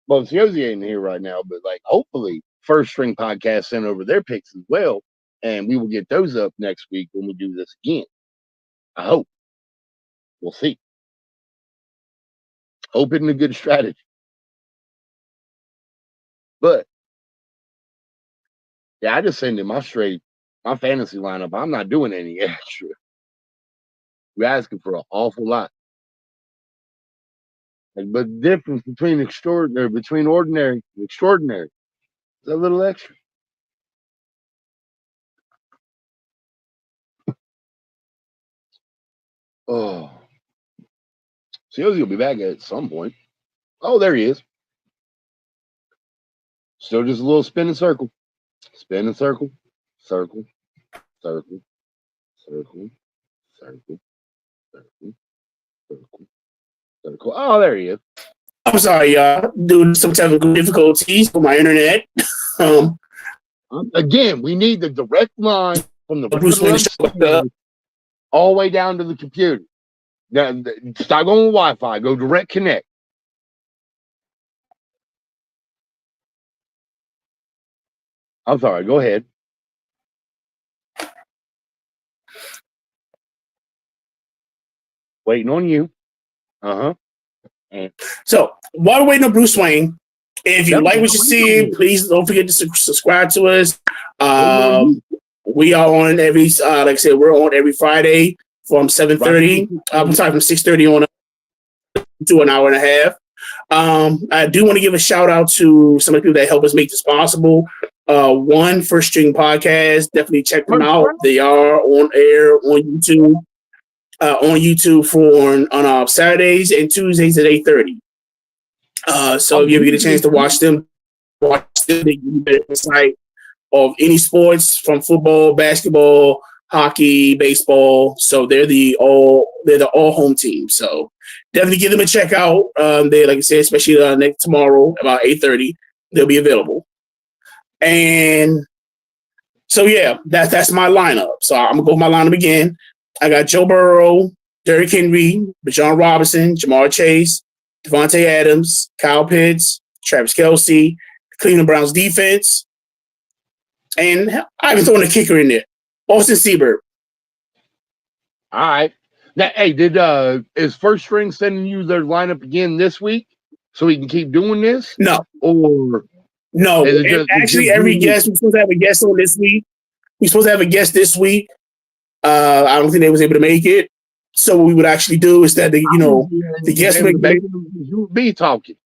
Well, Josie ain't here right now, but hopefully First String Podcast sent over their picks as well, and we will get those up next week when we do this again. I hope. We'll see. Hope isn't a good strategy. But yeah, I just send in my fantasy lineup. I'm not doing any extra. We're asking for an awful lot. But the difference between ordinary and extraordinary is a little extra. Oh. Josie will be back at some point. Oh, there he is. Still just a little spinning circle. Spinning circle. Circle. Circle. Circle. Circle. Circle. Circle. Circle. Oh, there he is. I'm sorry, y'all. Due to some technical difficulties with my internet. Again, we need the direct line from the all the way down to the computer. Now, stop going with Wi-Fi. Go direct connect. I'm sorry. Go ahead. Waiting on you. So while we're waiting on Bruce Wayne, if you like what you see, please don't forget to subscribe to us. We are on every, like I said, we're on every Friday from 7:30. I'm sorry, from 6:30 on to an hour and a half. I do want to give a shout out to some of the people that help us make this possible. One First String Podcast, definitely check them out. They are on air on YouTube. On YouTube on Saturdays and Tuesdays at 8:30. So if you ever get a chance to watch them, they give you a better insight of any sports from football, basketball, hockey, baseball. So they're the all home team. So definitely give them a check out. They, like I said, especially next tomorrow about 8:30, they'll be available. And so yeah, that's my lineup. So I'm gonna go with my lineup again. I got Joe Burrow, Derrick Henry, Bijan Robinson, Jamar Chase, Devontae Adams, Kyle Pitts, Travis Kelce, Cleveland Browns defense, and I haven't thrown a kicker in there. Austin Seibert. All right. Now, hey, is First String sending you their lineup again this week so we can keep doing this? No. Or no. Actually, every guest, we're supposed to have a guest on this week. We're supposed to have a guest this week. I don't think they was able to make it. So what we would actually do is that the guest would be talking.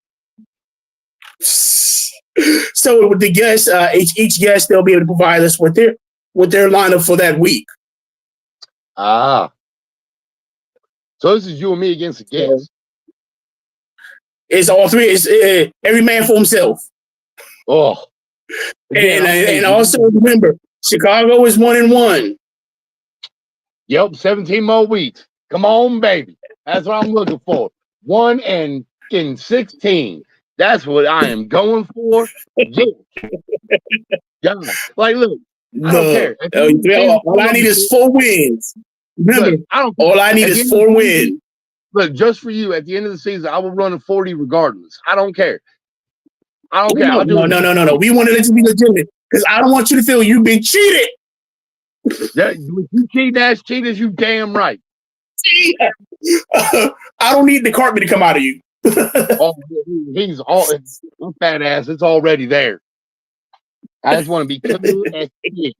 So with the guests, each guest, they'll be able to provide us with their lineup for that week. Ah. So this is you and me against the guests. It's all three. It's every man for himself. Oh. Again, and also remember, Chicago is 1-1. Yep, 17 more weeks. Come on, baby. That's what I'm looking for. 1-16. That's what I am going for. Yeah. God. Like, look, I don't care. All I need is 4 wins. Remember, look, all I need is 4 wins. Look, just for you, at the end of the season, I will run a 40 regardless. I don't care. I don't care. No. We want to let you be legitimate because I don't want you to feel you've been cheated. Yeah, you cheat ass cheaters, you damn right. I don't need the carpet to come out of you. He's all fat ass. It's already there. I just want to be cool as shit.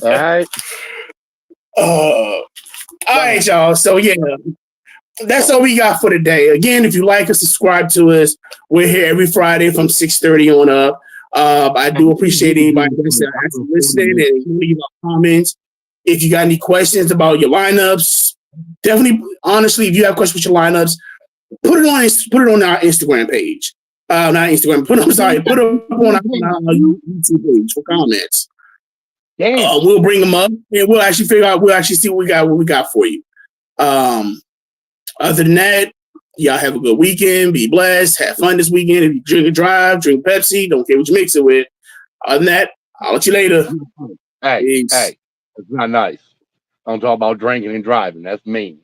All right. All right, y'all. So yeah, that's all we got for today. Again, if you like us, subscribe to us. We're here every Friday from 6:30 on up. I do appreciate anybody that's listening and leave comments. If you got any questions about your lineups, definitely, honestly, if you have questions with your lineups, put it on our Instagram page. Not Instagram. Put it on our YouTube page for comments. We'll bring them up and we'll actually see what we got for you. Other than that, y'all have a good weekend. Be blessed. Have fun this weekend. If you drink and drive, drink Pepsi. Don't care what you mix it with. Other than that, I'll let you later. Hey, it's not nice. Don't talk about drinking and driving. That's mean.